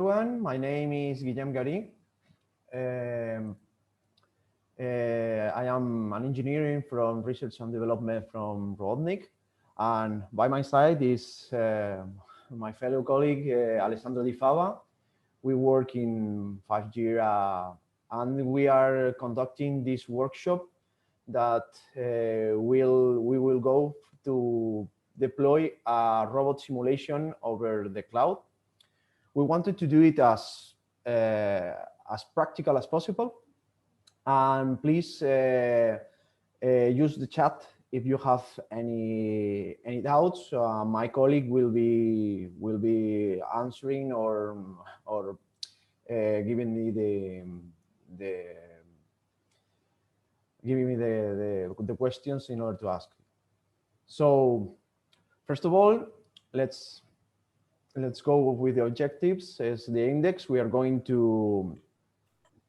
Everyone, my name is Guillem Gari. Um, I am an engineer from research and development from Robotnik, and by my side is my fellow colleague Alessandro di Fava. We work in 5 years, and we are conducting this workshop that we will go to deploy a robot simulation over the cloud. We wanted to do it as practical as possible. And please use the chat if you have any doubts. My colleague will be answering or giving me the questions in order to ask. So first of all, let's go with the objectives. As the index, we are going to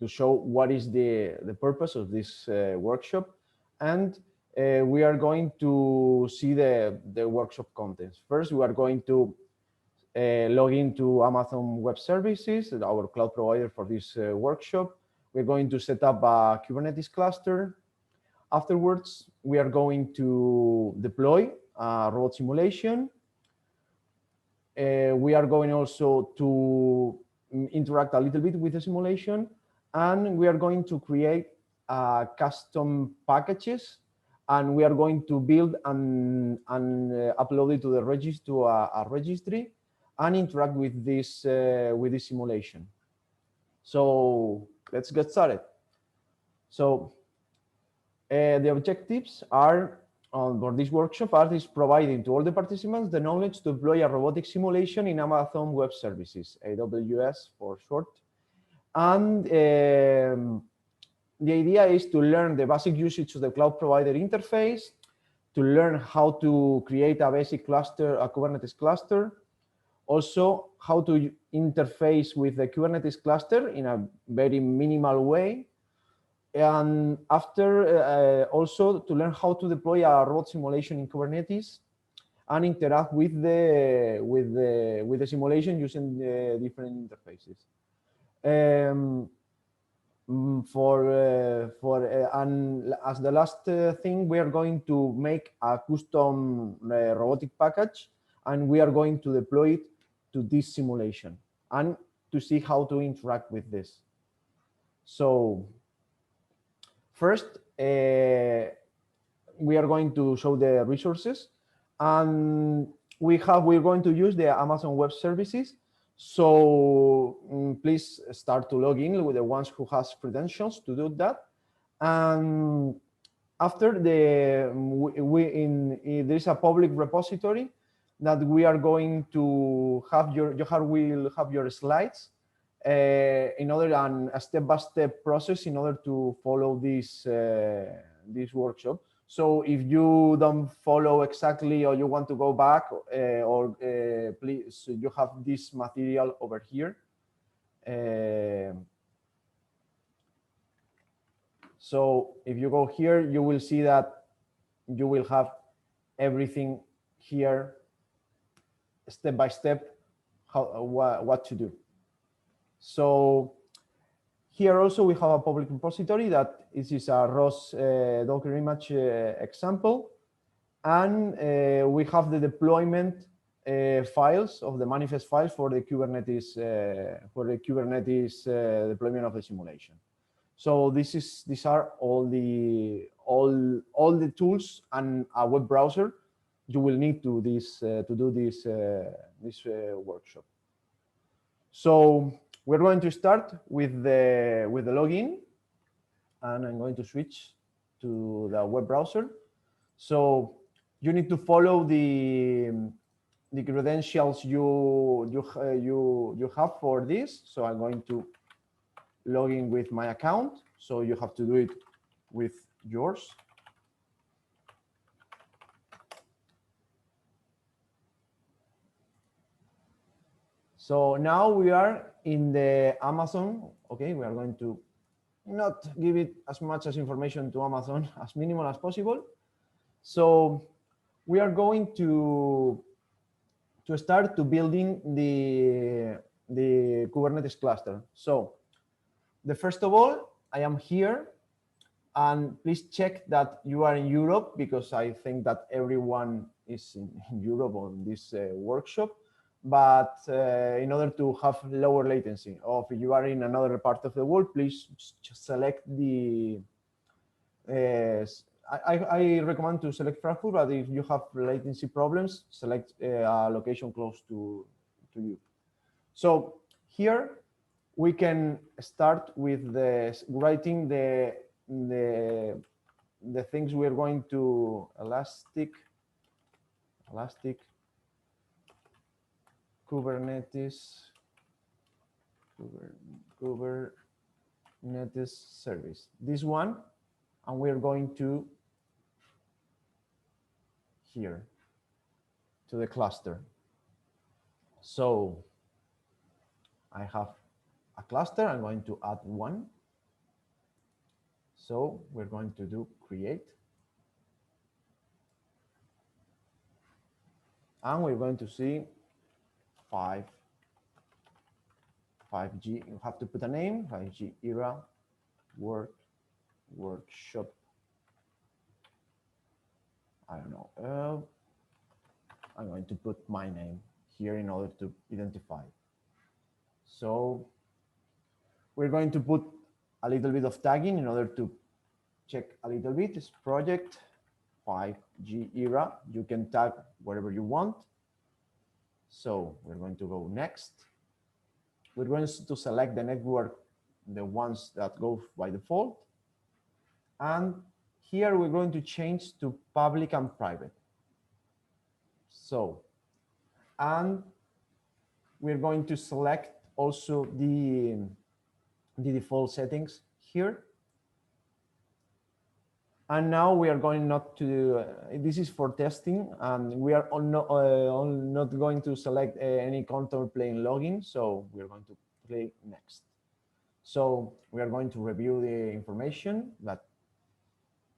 show what is the purpose of this workshop, and we are going to see the workshop contents. First, we are going to log into Amazon Web Services, our cloud provider for this workshop. We're going to set up a Kubernetes cluster. Afterwards, we are going to deploy a robot simulation. We are going also to interact a little bit with the simulation, and we are going to create custom packages, and we are going to build and upload it to the registry and interact with this simulation. So let's get started. So the objectives are for this workshop is providing to all the participants the knowledge to deploy a robotic simulation in Amazon Web Services, AWS for short. And the idea is to learn the basic usage of the cloud provider interface, to learn how to create a basic cluster, a Kubernetes cluster, also how to interface with the Kubernetes cluster in a very minimal way, and after also to learn how to deploy a robot simulation in Kubernetes and interact with the simulation using different interfaces. And as the last thing, we are going to make a custom robotic package, and we are going to deploy it to this simulation and to see how to interact with this. So first, we are going to show the resources, and we're going to use the Amazon Web Services. So please start to log in with the ones who has credentials to do that. And after there's a public repository that we are going to have will have your slides in order and a step-by-step process in order to follow this workshop. So if you don't follow exactly or you want to go back, please, you have this material over here. So if you go here, you will see that you will have everything here, step by step, what to do. So here also we have a public repository that is a ROS Docker image example, and we have the deployment files of the manifest files for the Kubernetes deployment of the simulation. So these are all the tools and a web browser you will need to do this workshop. So we're going to start with the login, and I'm going to switch to the web browser. So you need to follow the credentials you have for this. So I'm going to log in with my account. So you have to do it with yours. So now we are in the Amazon. Okay, we are going to not give it as much as information to Amazon as minimal as possible. So we are going to start to building the the Kubernetes cluster. So the first of all, I am here, and please check that you are in Europe, because I think that everyone is in Europe on this workshop. But in order to have lower latency, or if you are in another part of the world, please just select the. I recommend to select Frankfurt, but if you have latency problems, select a location close to you. So here we can start with writing the things we are going to elastic Kubernetes service, this one, and we're going to here to the cluster. So I have a cluster. I'm going to add one. So we're going to do create. And we're going to see 5G. You have to put a name, 5G era workshop. I don't know. I'm going to put my name here in order to identify. So we're going to put a little bit of tagging in order to check a little bit. This project 5G era. You can tag wherever you want. So we're going to go next. We're going to select the network, the ones that go by default. And here we're going to change to public and private. So, and we're going to select also the default settings here. And now we are going not to, this is for testing, and we are not going to select any contour plane login. So we're going to click next. So we are going to review the information that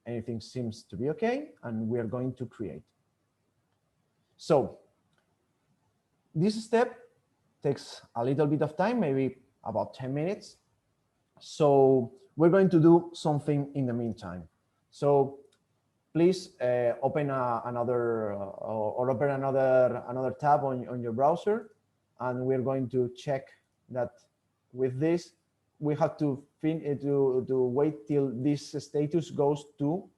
anything seems to be okay, and we are going to create. So this step takes a little bit of time, maybe about 10 minutes. So we're going to do something in the meantime. So please open another tab on your browser, and we're going to check that with this we have to wait till this status goes to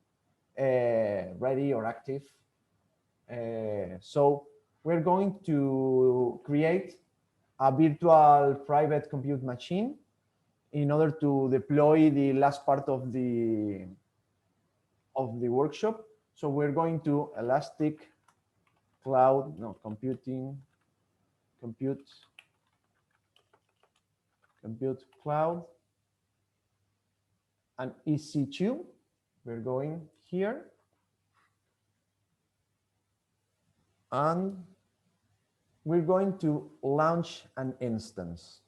ready or active. So we're going to create a virtual private compute machine in order to deploy the last part of the workshop. So we're going to elastic cloud, no, compute cloud, and EC2. We're going here, and we're going to launch an instance.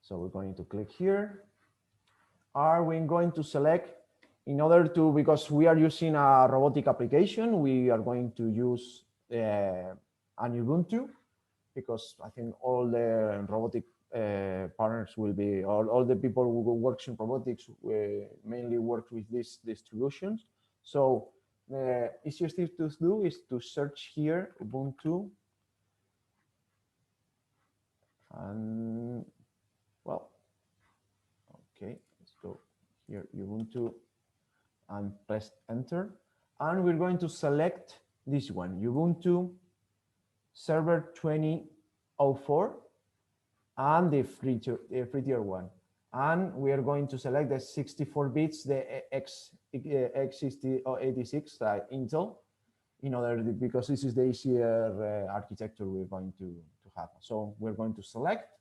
So we're going to click here. Are we going to select, in order to, because we are using a robotic application, we are going to use an Ubuntu, because I think all the robotic partners will be, all the people who work in robotics mainly work with these distributions. So the easiest thing to do is to search here Ubuntu, and well, okay, let's go here Ubuntu and press enter, and we're going to select this one, Ubuntu Server 2004, and the free tier one, and we are going to select the 64 bits, the x86 Intel, in order because this is the easier architecture we're going to have. So we're going to select,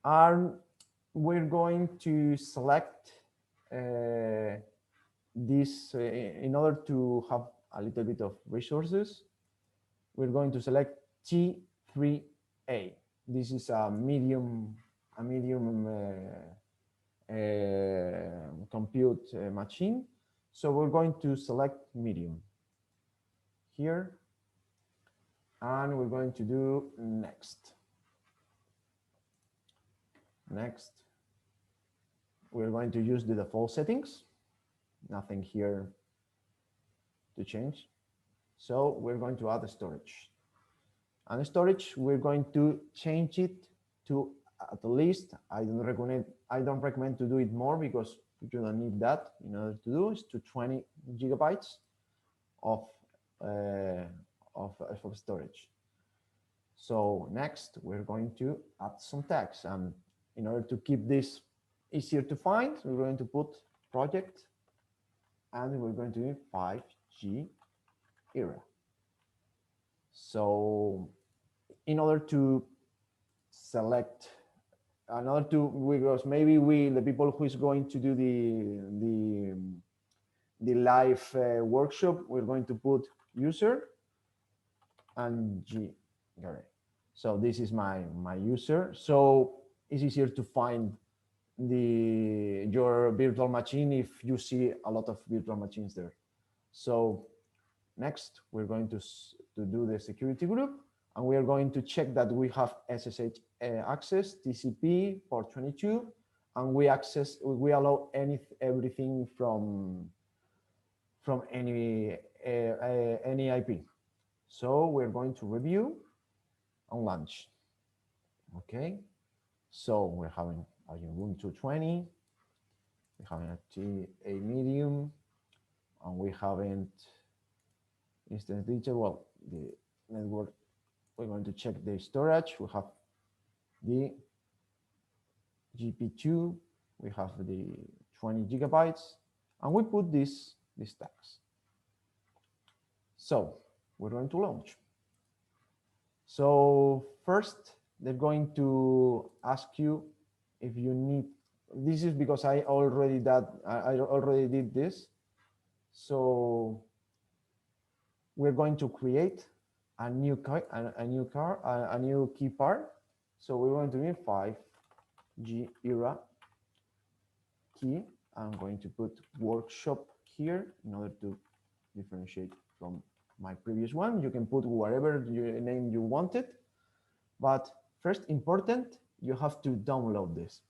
and we're going to select this in order to have a little bit of resources. We're going to select T3A. This is a medium compute machine. So we're going to select medium here, and we're going to do next. Next, we're going to use the default settings. Nothing here to change. So we're going to add storage. And storage, we're going to change it to at least, I don't recommend to do it more because you don't need that in order to do, is to 20 gigabytes of storage. So next, we're going to add some tags. And in order to keep this easier to find, we're going to put project, and we're going to do 5G era. So in order to select, because maybe the people who is going to do the live workshop, we're going to put user and Gari. So this is my user. So it's easier to find your virtual machine if you see a lot of virtual machines there. So next, we're going to do the security group, and we are going to check that we have SSH access, TCP, port 22, and we allow everything from any IP. So we're going to review and launch. Okay, so we're having a Ubuntu 20, we have a medium, and we haven't instance detail. Well, the network, we're going to check the storage. We have the GP2, we have the 20 gigabytes, and we put these tags. So we're going to launch. So first, they're going to ask you if you need. This is because I already did this. So we're going to create a new key part. So we're going to need 5G era key. I'm going to put workshop here in order to differentiate from my previous one. You can put whatever name you wanted, but first important, you have to download this,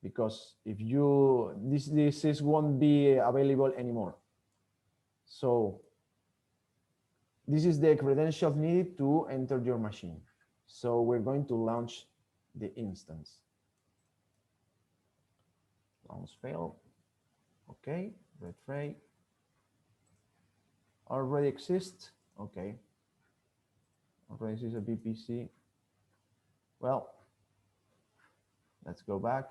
because if you this won't be available anymore. So this is the credentials needed to enter your machine. So we're going to launch the instance. Launch failed. Okay, red tray already exists. Okay, already is a VPC. Well, let's go back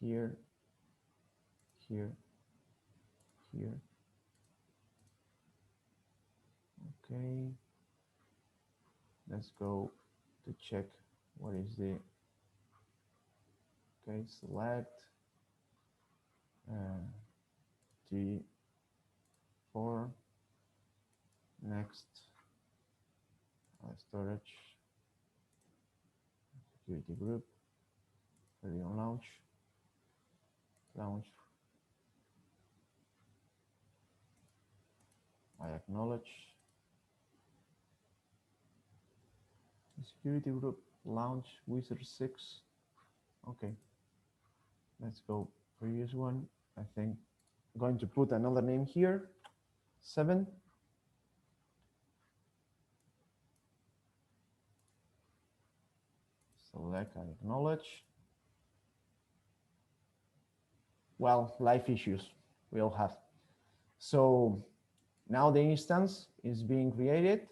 here, here, here. Okay, let's go to check what is the, okay, select T4, next, storage, security group, ready on launch, I acknowledge. Security group launch wizard 6. Okay, let's go previous one. I think I'm going to put another name here, 7. Select and acknowledge. Well, life issues we all have. So now the instance is being created.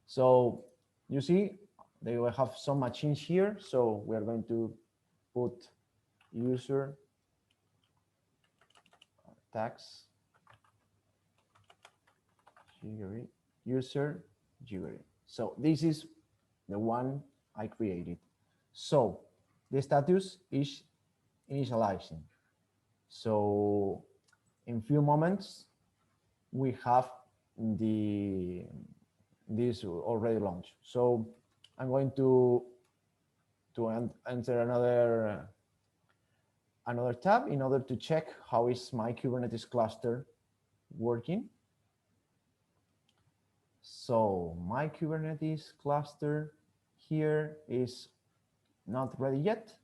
So you see, they will have some machines here. So we are going to put user tags, user Gari. So this is the one I created. So the status is initializing. So in few moments, we have this already launched. So I'm going to enter another tab in order to check how is my Kubernetes cluster working. So my Kubernetes cluster here is not ready yet.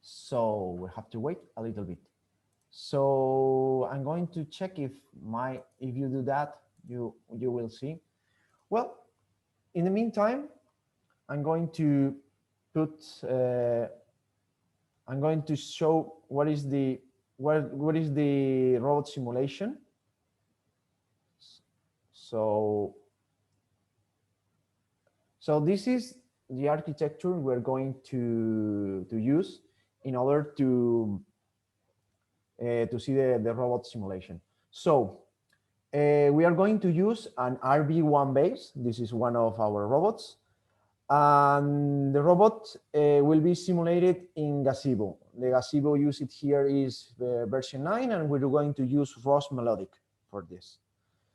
So we have to wait a little bit. So I'm going to check if you do that, you will see. Well, in the meantime, I'm going to I'm going to show what is the robot simulation. So this is the architecture we're going to use in order to see the robot simulation. So we are going to use an RV1 base. This is one of our robots. And the robot will be simulated in Gazebo. The Gazebo used here is version 9, and we're going to use ROS Melodic for this.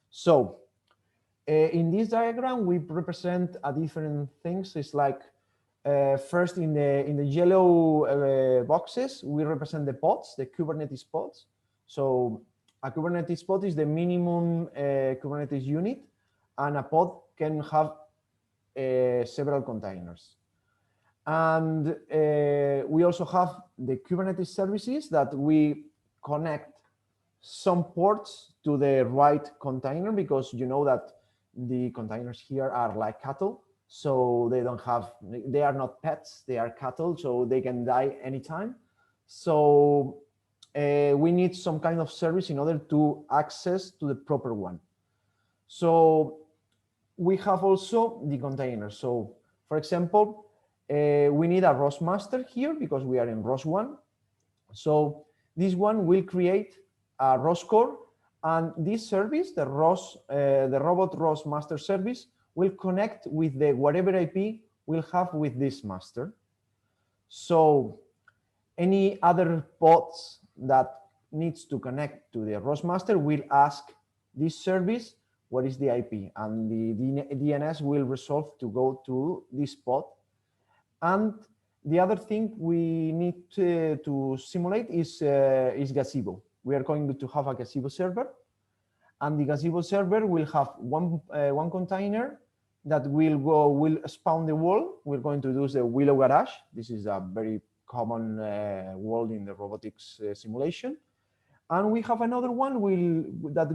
So in this diagram, we represent a different things. It's like first in the yellow boxes, we represent the pods, the Kubernetes pods. So a Kubernetes pod is the minimum Kubernetes unit, and a pod can have several containers. And we also have the Kubernetes services that we connect some ports to the right container, because you know that the containers here are like cattle. So they are not pets, they are cattle, so they can die anytime. So we need some kind of service in order to access to the proper one. So we have also the containers. So for example, we need a ROS master here because we are in ROS 1. So this one will create a ROS core, and this service, the robot ROS master service, will connect with the whatever IP we'll have with this master. So any other pods that needs to connect to the ROS master will ask this service what is the IP, and the DNS will resolve to go to this pod. And the other thing we need to simulate is Gazebo. We are going to have a Gazebo server, and the Gazebo server will have one container that will spawn the wall. We're going to use the Willow Garage. This is a very common wall in the robotics simulation. And we have another one that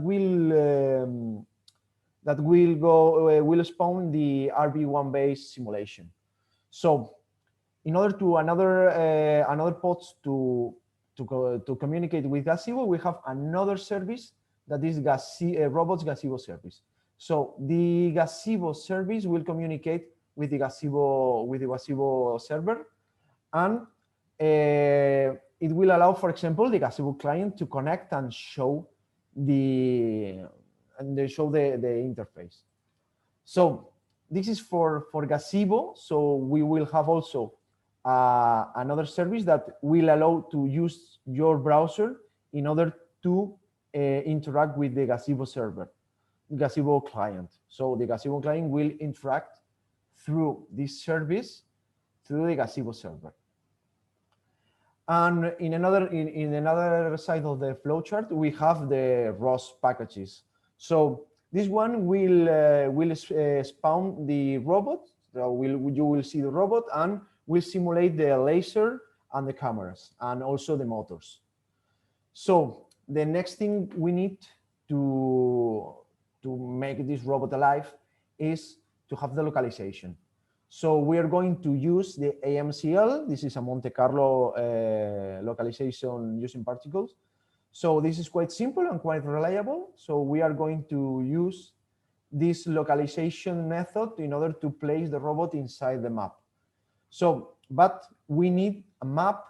will spawn the RV1 base simulation. So in order to another pods to communicate with Gazebo, we have another service that is robots Gazebo service. So the Gazebo service will communicate with the Gazebo server, and it will allow, for example, the Gazebo client to connect and show the interface. So this is for Gazebo. So we will have also another service that will allow to use your browser in order to interact with the Gazebo server, Gazebo client. So the Gazebo client will interact through this service through the Gazebo server. And in another side of the flowchart, we have the ROS packages. So this one will spawn the robot. So you will see the robot, and will simulate the laser and the cameras, and also the motors. So the next thing we need to make this robot alive is to have the localization. So we are going to use the AMCL. This is a Monte Carlo localization using particles. So this is quite simple and quite reliable. So we are going to use this localization method in order to place the robot inside the map. So, but we need a map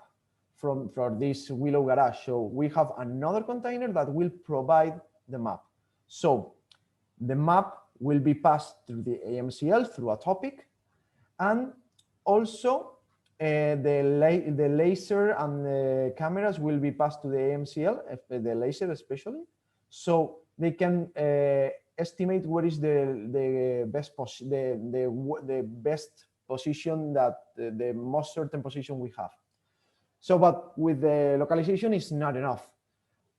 from this Willow Garage. So we have another container that will provide the map. So the map will be passed through the AMCL through a topic, and also the laser and the cameras will be passed to the AMCL, the laser especially, so they can estimate what is the best position, that the most certain position we have. So, but with the localization is not enough,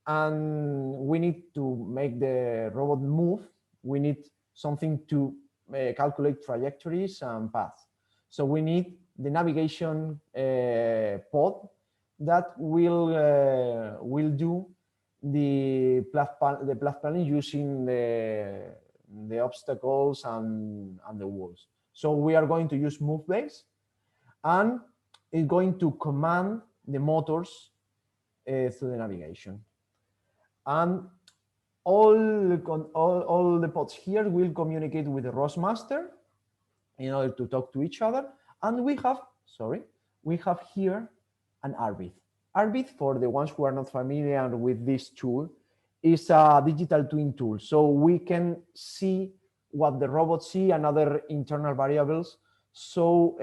and we need to make the robot move. We need something to calculate trajectories and paths. So we need the navigation pod that will do the path planning using the obstacles and the walls. So we are going to use move base, and it's going to command the motors through the navigation. And all the pods here will communicate with the ROS master in order to talk to each other. And we have here an Rviz. Rviz, for the ones who are not familiar with this tool, is a digital twin tool. So we can see what the robot see and other internal variables. So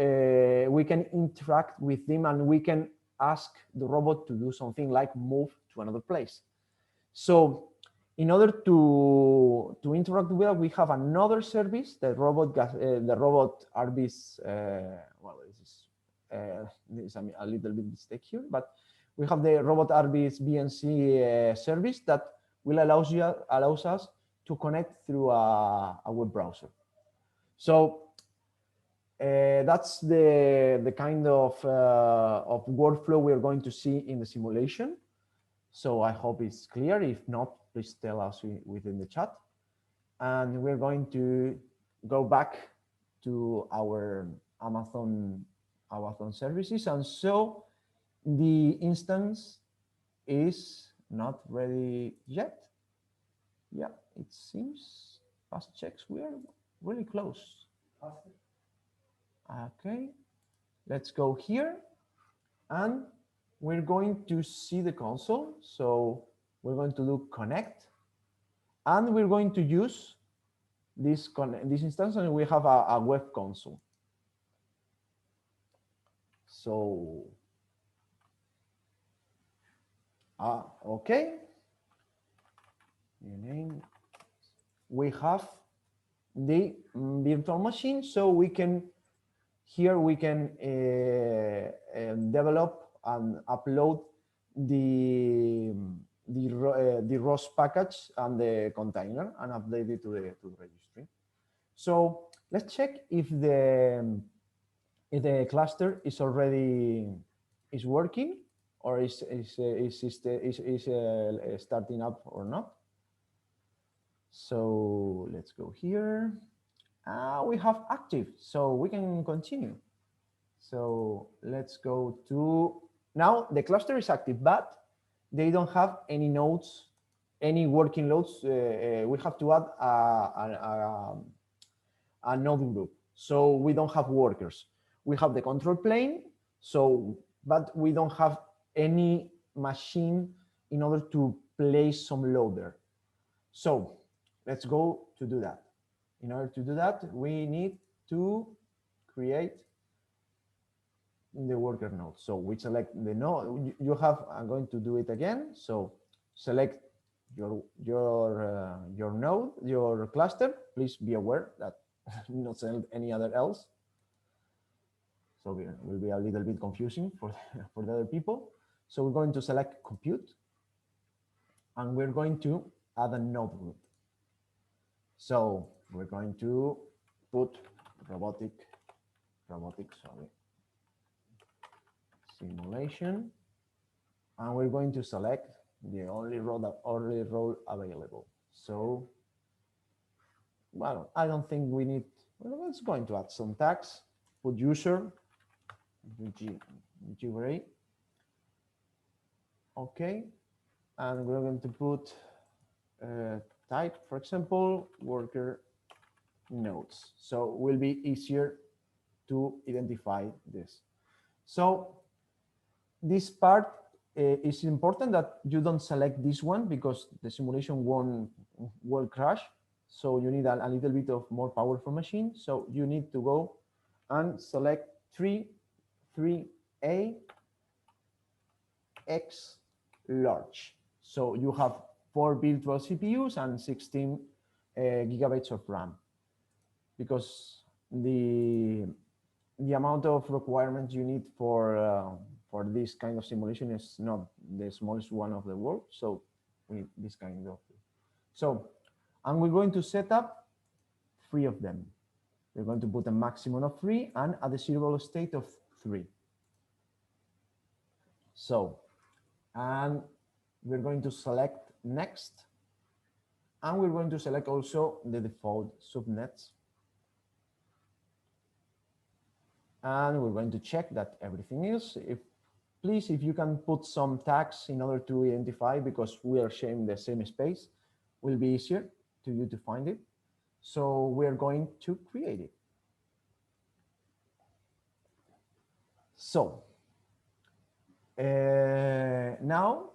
we can interact with them, and we can ask the robot to do something like move to another place. So in order to interact with that, we have another service, the robot Rviz. Well, this is a little bit mistake here, but we have the robot Rviz BNC service that will allows us to connect through a web browser. So that's the kind of workflow we are going to see in the simulation. So I hope it's clear. If not, please tell us within the chat. And we're going to go back to our Amazon services. And so the instance is not ready yet. Yeah, it seems. Fast checks, we are really close. Okay, let's go here, and we're going to see the console. So we're going to do connect, and we're going to use this instance, and we have a web console. So, okay. We have the virtual machine, so we can develop and upload the ROS package and the container and update it to the registry. So let's check if the cluster is already working, or is starting up or not. So let's go here. We have active, so we can continue. So let's go to, now the cluster is active, but they don't have any nodes, any working loads. We have to add a node group. So we don't have workers. We have the control plane, but we don't have any machine in order to place some load there. So let's go to do that. In order to do that, we need to create the worker node. So we select the node. I'm going to do it again. So select your node, your cluster. Please be aware that not select any other else. So it will be a little bit confusing for the other people. So we're going to select compute, and we're going to add a node group. So we're going to put robotic simulation, and we're going to select the only role available. So, well, I don't think we need. Well, let's going to add some tags. Put user, Gari. Okay, and we're going to put type, for example, worker nodes. So it will be easier to identify this. So this part is important that you don't select this one, because the simulation will crash. So you need a little bit of more powerful machine. So you need to go and select 3A X large. So you have 4 virtual CPUs and 16 gigabytes of RAM, because the amount of requirements you need for this kind of simulation is not the smallest one of the world. So we need this kind of. So, and we're going to set up 3 of them. We're going to put a maximum of 3 and a desirable state of 3. So, and we're going to select next, and we're going to select also the default subnets. And we're going to check that everything is. Please, if you can put some tags in order to identify, because we are sharing the same space, will be easier to you to find it. So we're going to create it. So now,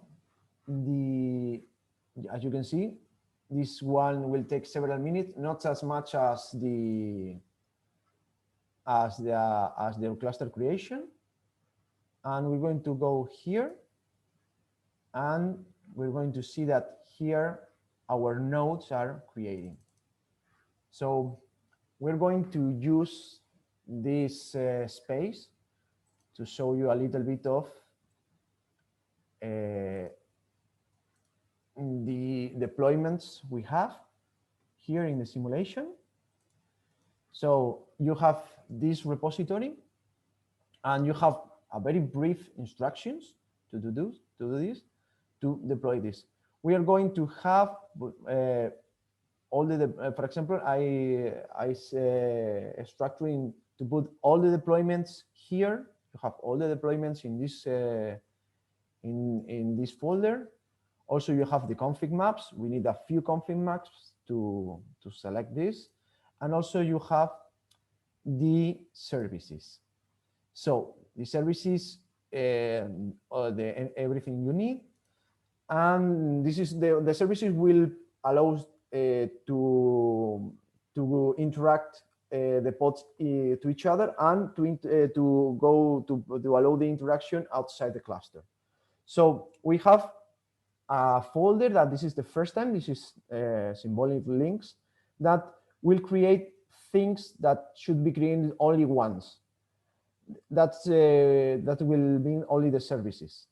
as you can see, this one will take several minutes, not as much as the cluster creation. And we're going to go here, and we're going to see that here our nodes are creating. So we're going to use this space to show you a little bit of the deployments we have here in the simulation. So you have this repository, and you have a very brief instructions to do this, to deploy this. We are going to have all the, for example, I structuring to put all the deployments here. You have all the deployments in this in this folder. Also, you have the config maps. We need a few config maps to select this, and also you have the services. So the services, everything you need, and this is the services will allow to interact the pods to each other, and to allow the interaction outside the cluster. So we have a folder that this is the first time. This is symbolic links that will create things that should be created only once. That will mean only the services.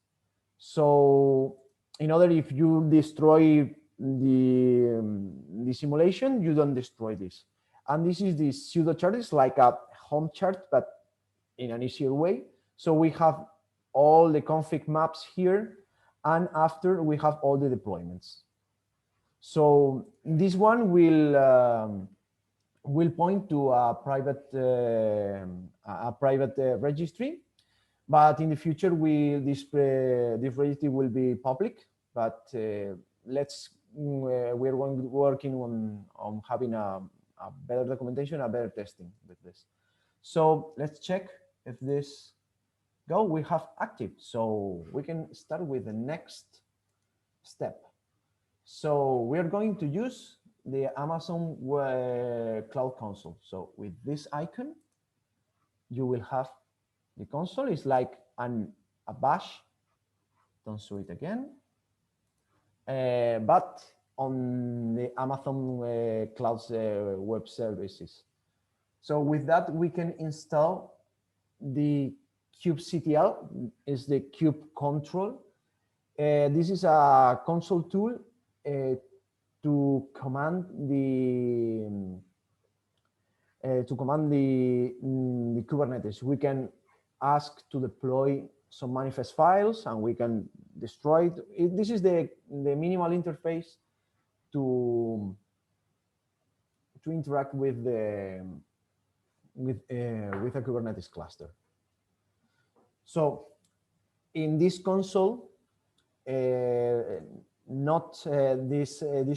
So in order, if you destroy the simulation, you don't destroy this. And this is the pseudo chart. It's like a home chart, but in an easier way. So we have all the config maps here, and after we have all the deployments. So this one will point to a private registry, but in the future this registry will be public. But we're working on having a better documentation, a better testing with this. So let's check if this go. We have active, so we can start with the next step. So we are going to use the Amazon Cloud Console. So with this icon, you will have the console. It's like a bash. Don't show it again. But on the Amazon Cloud's web services. So with that, we can install the kubectl, is the kube control. This is a console tool to command the Kubernetes. We can ask to deploy some manifest files, and we can destroy it. This is the minimal interface to interact with a Kubernetes cluster. So in this console, this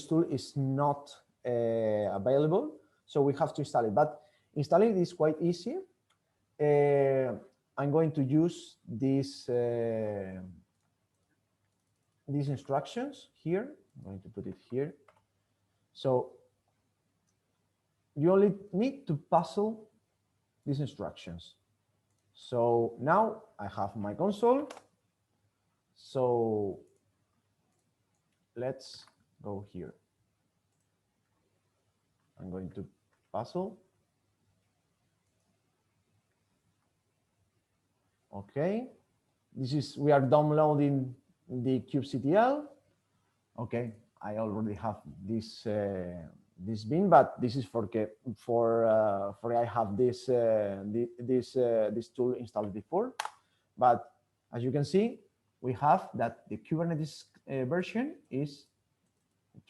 tool is not available, so we have to install it. But installing it is quite easy. I'm going to use these instructions here. I'm going to put it here. So you only need to puzzle these instructions. So now I have my console. So let's go here. I'm going to puzzle. Okay, we are downloading the kubectl. Okay, I already have this this bin, but this is for I have this this tool installed before. But as you can see, we have that the Kubernetes version is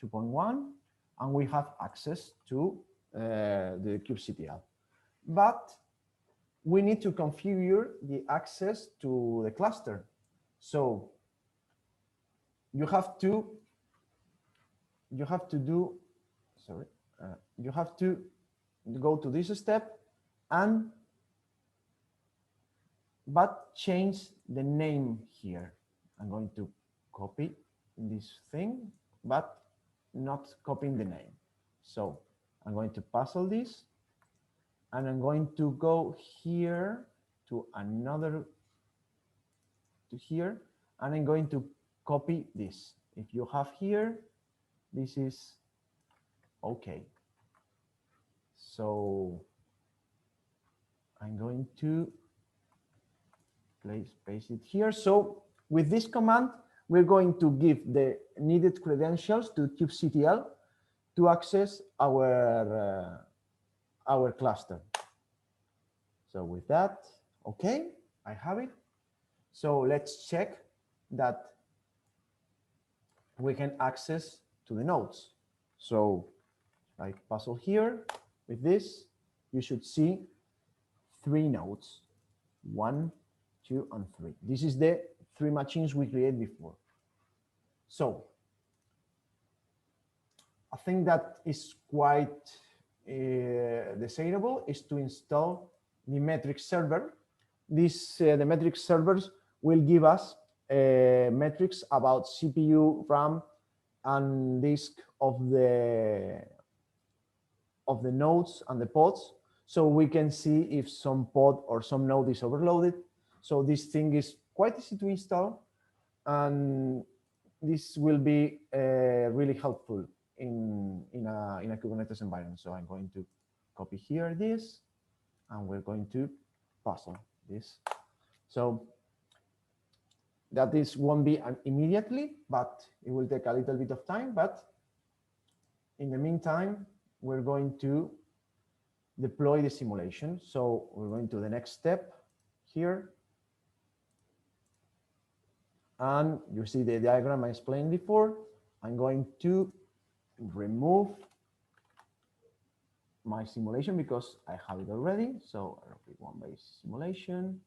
2.1, and we have access to the kubectl. But we need to configure the access to the cluster. So you have to do, sorry, you have to go to this step and but change the name here. I'm going to copy this thing, but not copying the name. So I'm going to puzzle this, and I'm going to go here to another, to here, and I'm going to copy this. If you have here, this is okay. So I'm going to paste it here. So with this command, we're going to give the needed credentials to kubectl to access our cluster. So with that, okay, I have it. So let's check that we can access to the nodes. So I puzzle here with this, you should see 3 nodes, 1, 2, and 3. This is the 3 machines we created before. So I think that is quite desirable is to install the metrics server. This the metrics servers will give us metrics about CPU, RAM, and disk of the nodes and the pods, so we can see if some pod or some node is overloaded. So this thing is quite easy to install, and this will be really helpful in a Kubernetes environment. So I'm going to copy here this, and we're going to puzzle this. So that this won't be immediately, but it will take a little bit of time. But in the meantime, we're going to deploy the simulation. So we're going to the next step here. And you see the diagram I explained before. I'm going to remove my simulation because I have it already. So RP1-based simulation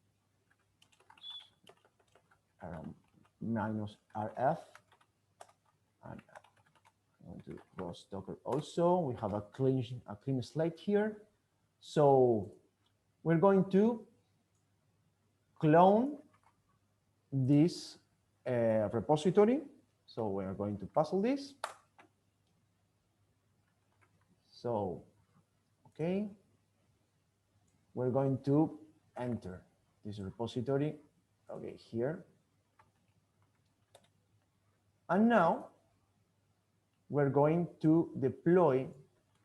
minus RF. And I'm going to close Docker also. We have a clean slate here. So we're going to clone this repository. So we're going to puzzle this. So, okay, we're going to enter this repository, okay, here. And now we're going to deploy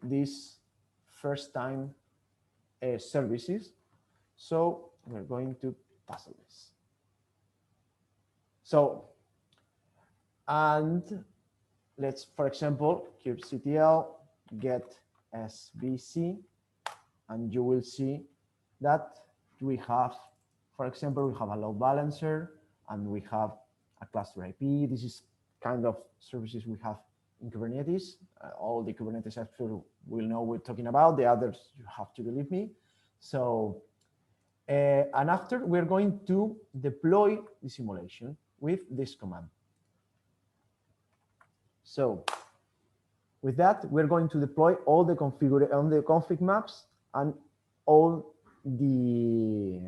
these first time services. So we're going to puzzle this. So, and let's, for example, kubectl get svc, and you will see that we have, for example, we have a load balancer, and we have a cluster IP. This is kind of services we have in Kubernetes. All the Kubernetes experts will know we're talking about. The others, you have to believe me. So, and after, we're going to deploy the simulation with this command. So, with that, we're going to deploy all the config maps and all the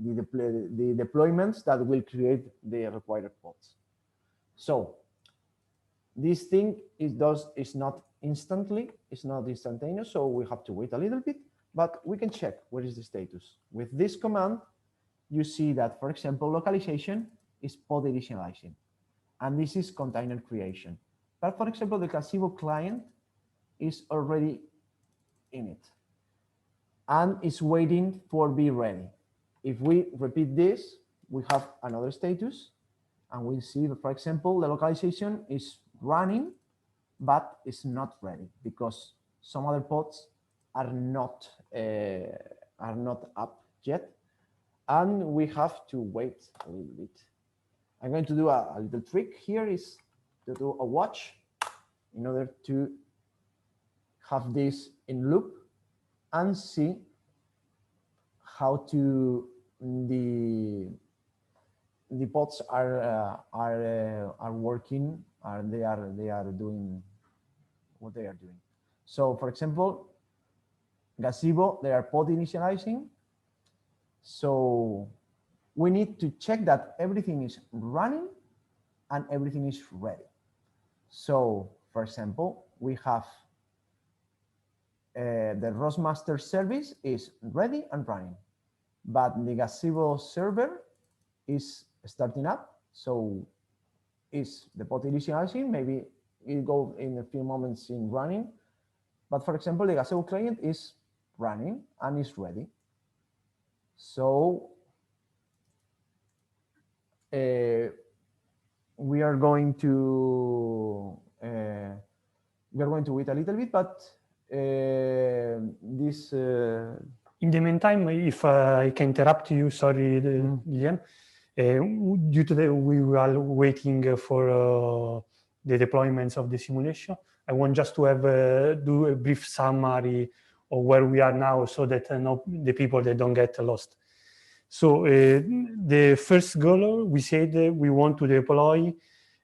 deployments that will create the required pods. So this thing is not instantaneous, so we have to wait a little bit, but we can check what is the status. With this command, you see that, for example, localization is pod initializing, and this is container creation. But for example, the gazebo client is already in it and is waiting for be ready. If we repeat this, we have another status, and we see that, for example, the localization is running but it's not ready because some other pods are not up yet, and we have to wait a little bit. I'm going to do a little trick here is to do a watch in order to have this in loop and see how to the pods are working, they are doing what they are doing. So for example, gazebo, they are pod initializing. So we need to check that everything is running and everything is ready. So for example, we have the ROS master service is ready and running, but the gazebo server is starting up. So is the pod initializing, maybe it go in a few moments in running. But for example, the gazebo client is running and is ready. So we are going to wait a little bit, but this. In the meantime, if I can interrupt you, sorry, Guillem. Due to we are waiting for the deployments of the simulation, I want just to have do a brief summary of where we are now, so that the people they don't get lost. So the first goal, we said we want to deploy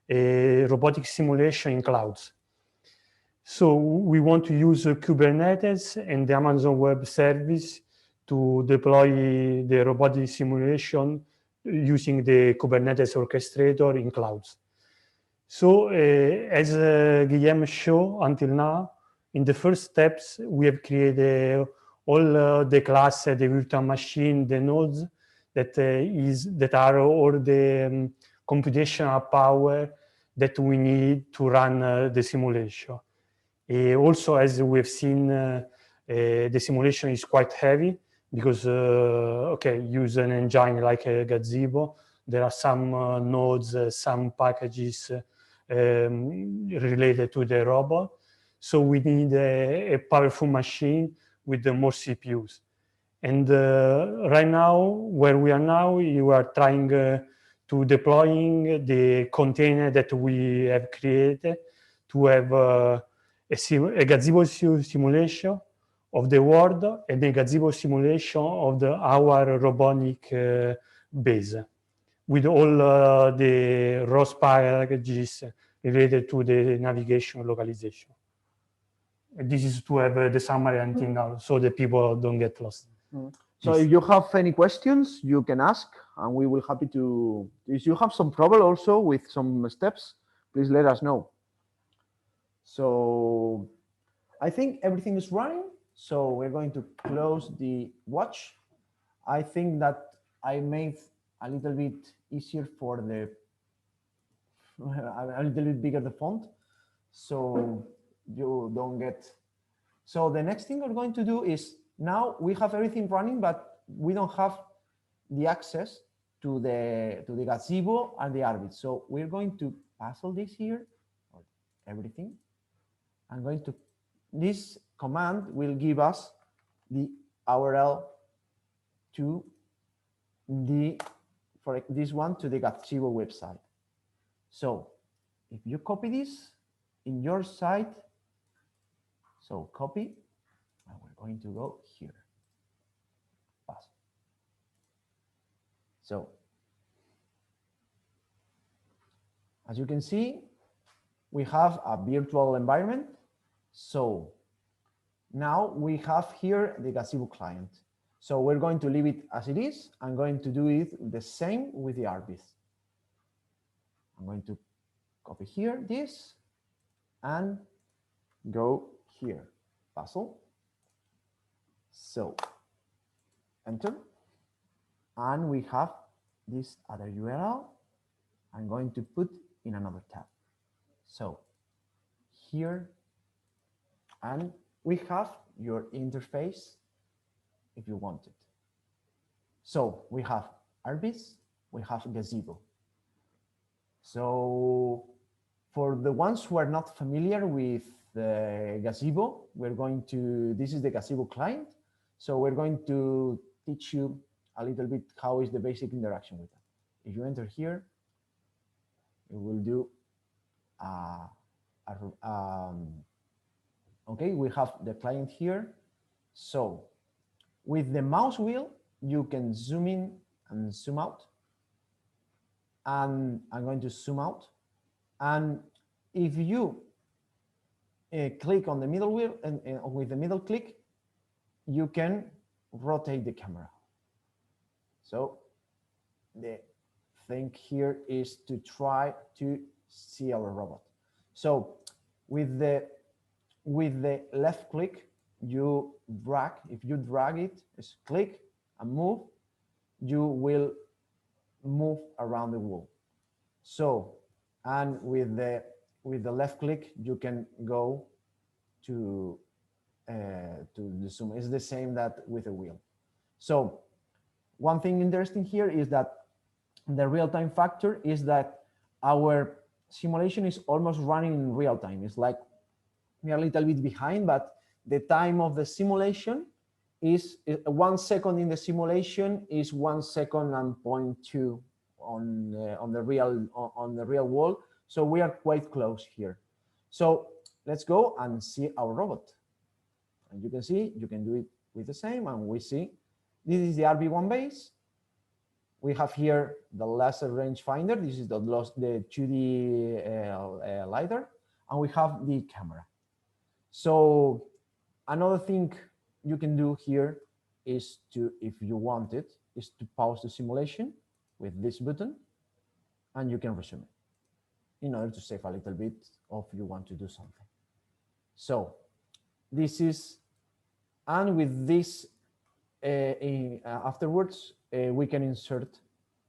a robotic simulation in clouds. So we want to use Kubernetes and the Amazon Web Service to deploy the robotic simulation using the Kubernetes orchestrator in clouds. So as Guillem showed until now, in the first steps, we have created all the class, the virtual machine, the nodes that are all the computational power that we need to run the simulation. Also, as we've seen, the simulation is quite heavy because, use an engine like a gazebo. There are some nodes, some packages related to the robot. So we need a powerful machine with more CPUs. And right now, where we are now, you are trying to deploying the container that we have created to have a gazebo simulation of the world and a gazebo simulation of our Robotnik base with all the ROS packages related to the navigation localization. This is to have the summary until now, so the people don't get lost. So if you have any questions, you can ask, and we will happy to. If you have some trouble also with some steps, please let us know. So I think everything is running. So we're going to close the watch. I think that I made a little bit easier for the, a little bit bigger the font, so you don't get. So the next thing we're going to do is, now we have everything running, but we don't have the access to the gazebo and the Rviz. So we're going to pass all this here, everything. I'm going to, this command will give us the URL to the, for this one, to the gazebo website. So if you copy this in your site, so copy, and we're going to go here. Pass. So as you can see, we have a virtual environment. So now we have here the gazebo client. So we're going to leave it as it is. I'm going to do it the same with the Rviz. I'm going to copy here this and go here, puzzle. So enter, and we have this other URL. I'm going to put in another tab. So here, and we have your interface if you want it. So we have Rviz, we have gazebo. So For the ones who are not familiar with Gazebo, this is the Gazebo client. So we're going to teach you a little bit how is the basic interaction with that. If you enter here, it will do, okay, we have the client here. So with the mouse wheel, you can zoom in and zoom out. And I'm going to zoom out. And if you click on the middle wheel and with the middle click, you can rotate the camera. So the thing here is to try to see our robot. So with the left click, you drag. If you drag it, just click and move, you will move around the wall. So, and with the left click, you can go to the zoom. It's the same that with the wheel. So one thing interesting here is that the real-time factor is that our simulation is almost running in real time. It's like we are a little bit behind, but the time of the simulation is 1 second in the simulation is 1 second and 0.2 on the real world. So we are quite close here. So let's go and see our robot. And you can see, you can do it with the same, and we see this is the RV1 base. We have here the laser rangefinder. This is the 2D LiDAR, and we have the camera. So another thing you can do here is to, if you want it, is to pause the simulation with this button, and you can resume it in order to save a little bit if you want to do something. So this is, and with this afterwards, we can insert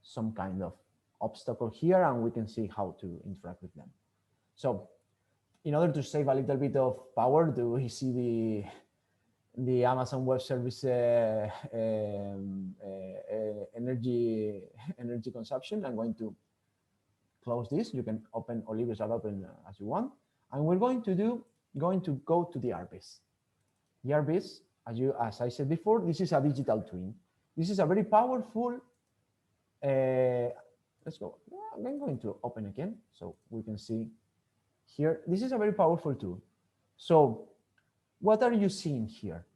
some kind of obstacle here, and we can see how to interact with them. So in order to save a little bit of power, do we see the Amazon Web Service energy consumption? I'm going to close this. You can open or leave it open as you want. And we're going to go to the Rviz. The Rviz, as I said before, this is a digital twin. This is a very powerful. Let's go. I'm going to open again so we can see here. This is a very powerful tool. So what are you seeing here?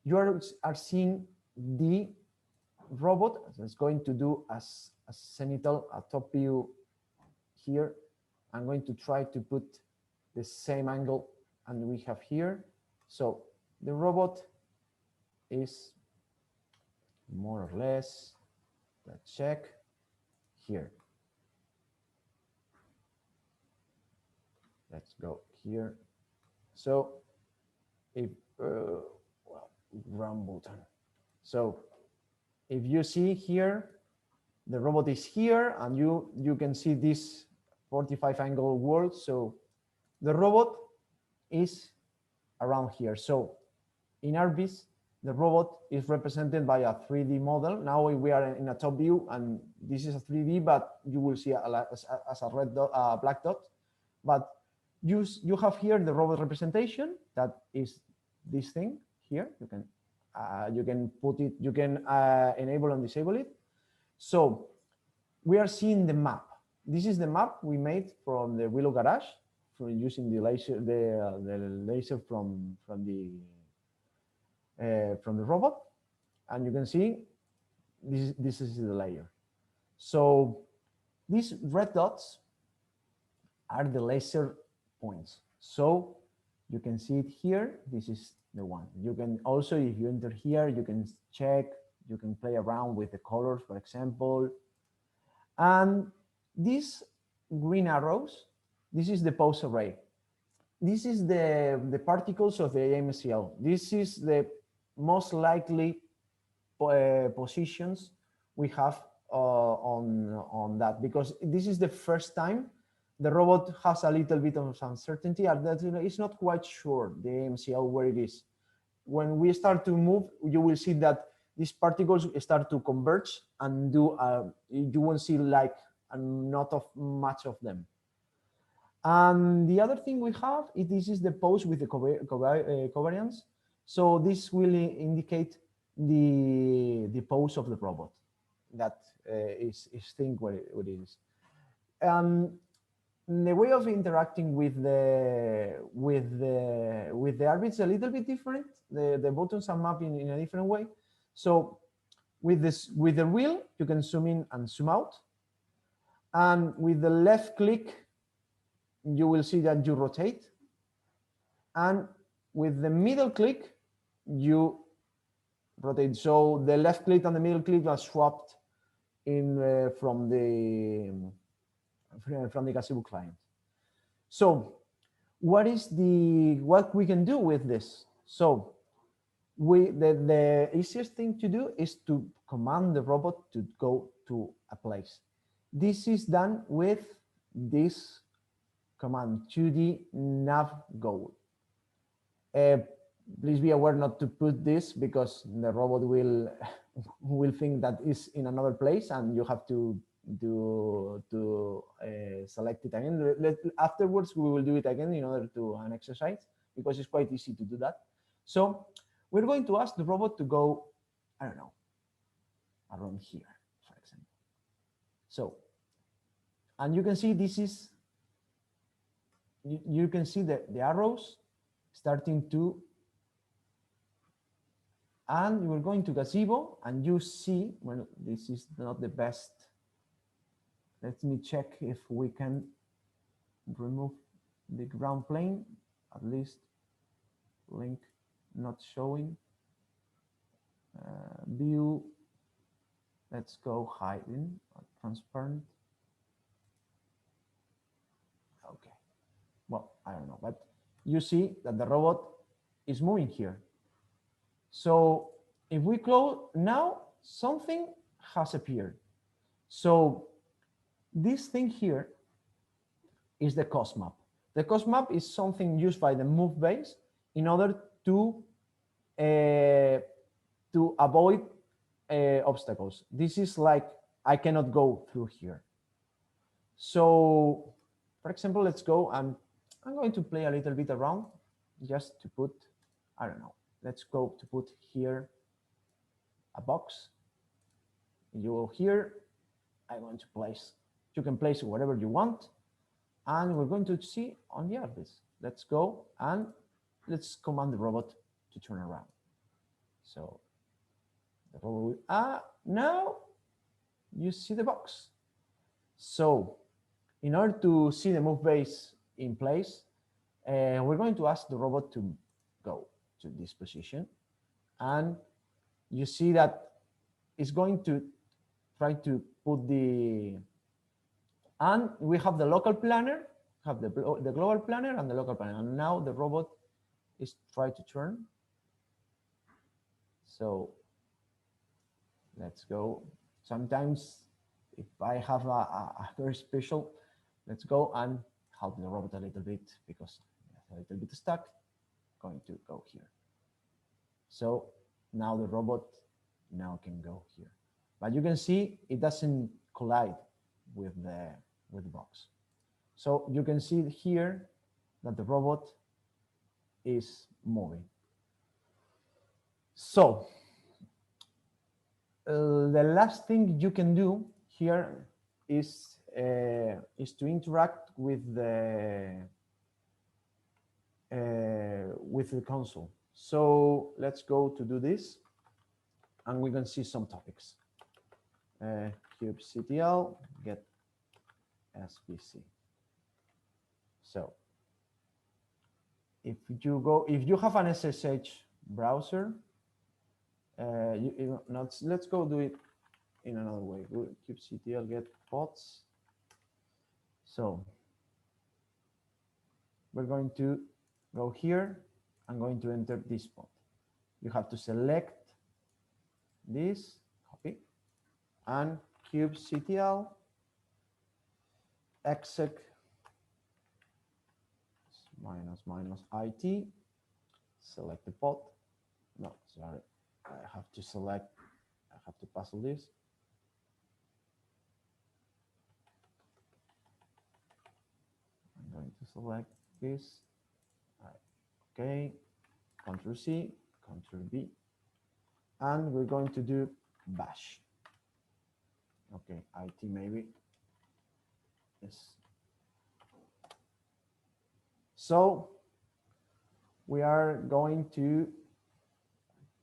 You are seeing the robot. It's going to do a zenithal, a top view here. I'm going to try to put the same angle and we have here. So the robot is more or less, let's check here. Let's go here. So if, well, run button. So if you see here, the robot is here and you can see this 45 angle world. So the robot is around here. So in Rviz, the robot is represented by a 3D model. Now we are in a top view, and this is a 3D, but you will see as a red dot, black dot. But you have here the robot representation. That is this thing here. You can put it. You can enable and disable it. So we are seeing the map. This is the map we made from the Willow Garage, using the laser from the robot, and you can see this is the layer. So these red dots are the laser points. So you can see it here. This is the one. You can also, if you enter here, you can check, you can play around with the colors, for example. And these green arrows, this is the pose array. This is the particles of the AMCL. This is the most likely positions we have on that, because this is the first time the robot has a little bit of uncertainty, and that it's not quite sure, the AMCL, where it is. When we start to move, you will see that these particles start to converge and you won't see like not of much of them. And the other thing we have is this is the pose with the covariance. So this will indicate the pose of the robot. That is think what it is. The way of interacting with the Rviz is a little bit different. The buttons are mapped in a different way. So with the wheel, you can zoom in and zoom out. And with the left click, you will see that you rotate. And with the middle click, you rotate. So the left click and the middle click are swapped in from the gazebo client. So what we can do with this? So the easiest thing to do is to command the robot to go to a place. This is done with this command 2D nav go. Please be aware not to put this because the robot will think that is in another place and you have to select it again. Afterwards, we will do it again in order to an exercise because it's quite easy to do that. So we're going to ask the robot to go, I don't know, around here, for example. So, and you can see this is, you can see the arrows starting to, and we're going to gazebo and you see, well, this is not the best. Let me check if we can remove the ground plane, at least link not showing. View, let's go hiding, transparent. Okay, well, I don't know, but you see that the robot is moving here. So if we close now, something has appeared. So this thing here is the cost map. The cost map is something used by the move base in order to avoid obstacles. This is like, I cannot go through here. So for example, let's go, and I'm going to play a little bit around just to put, I don't know, let's go to put here a box. You go here, I'm going to place, you can place whatever you want. And we're going to see on the Rviz. Let's go and let's command the robot to turn around. So the robot will, now you see the box. So in order to see the move base in place, we're going to ask the robot to go to this position. And you see that it's going to try to put the, and we have the local planner, have the global planner and the local planner. And now the robot is trying to turn. So let's go. Sometimes if I have a very special, let's go and help the robot a little bit because it's a little bit stuck. Going to go here. So now the robot now can go here. But you can see it doesn't collide with the box. So you can see here that the robot is moving. So the last thing you can do here is to interact with the console. So let's go to do this, and we can see some topics. Kubectl get SBC. So if you have an SSH browser, let's go do it in another way. Kubectl get pods. So we're going to go here. I'm going to enter this pod. You have to select this, copy, and kubectl exec -it, select the pod. No, sorry, I have to puzzle this. I'm going to select this. Okay, Ctrl C, Ctrl V, and we're going to do bash. Okay, IT maybe. Yes. So we are going to.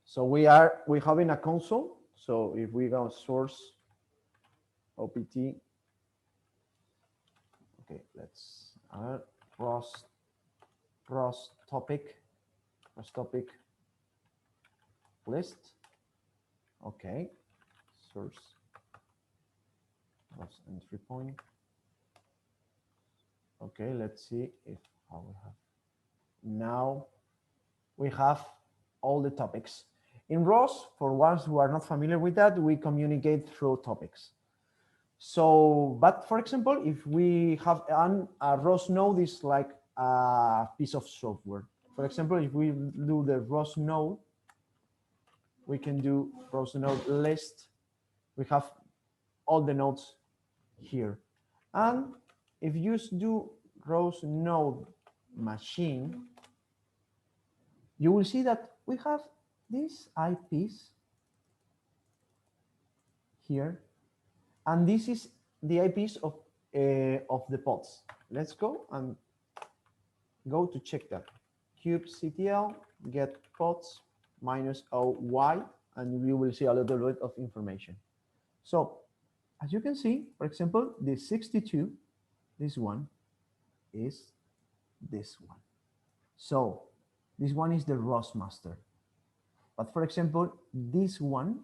So we're having a console. So if we go source opt, okay, let's cross topic list. Okay, source cross entry point. Okay, let's see if how we have. Now we have all the topics. In ROS, for ones who are not familiar with that, we communicate through topics. So, but for example, if we have a ROS node is like a piece of software. For example, if we do the ROS node, we can do ROS node list. We have all the nodes here. And if you do ROS node machine, you will see that we have these IPs here, and this is the IPs of the pods. Let's go and go to check that. kubectl get pods -oy, and we will see a little bit of information. So as you can see, for example, the 62, this one is this one. So this one is the ROS master. But for example, this one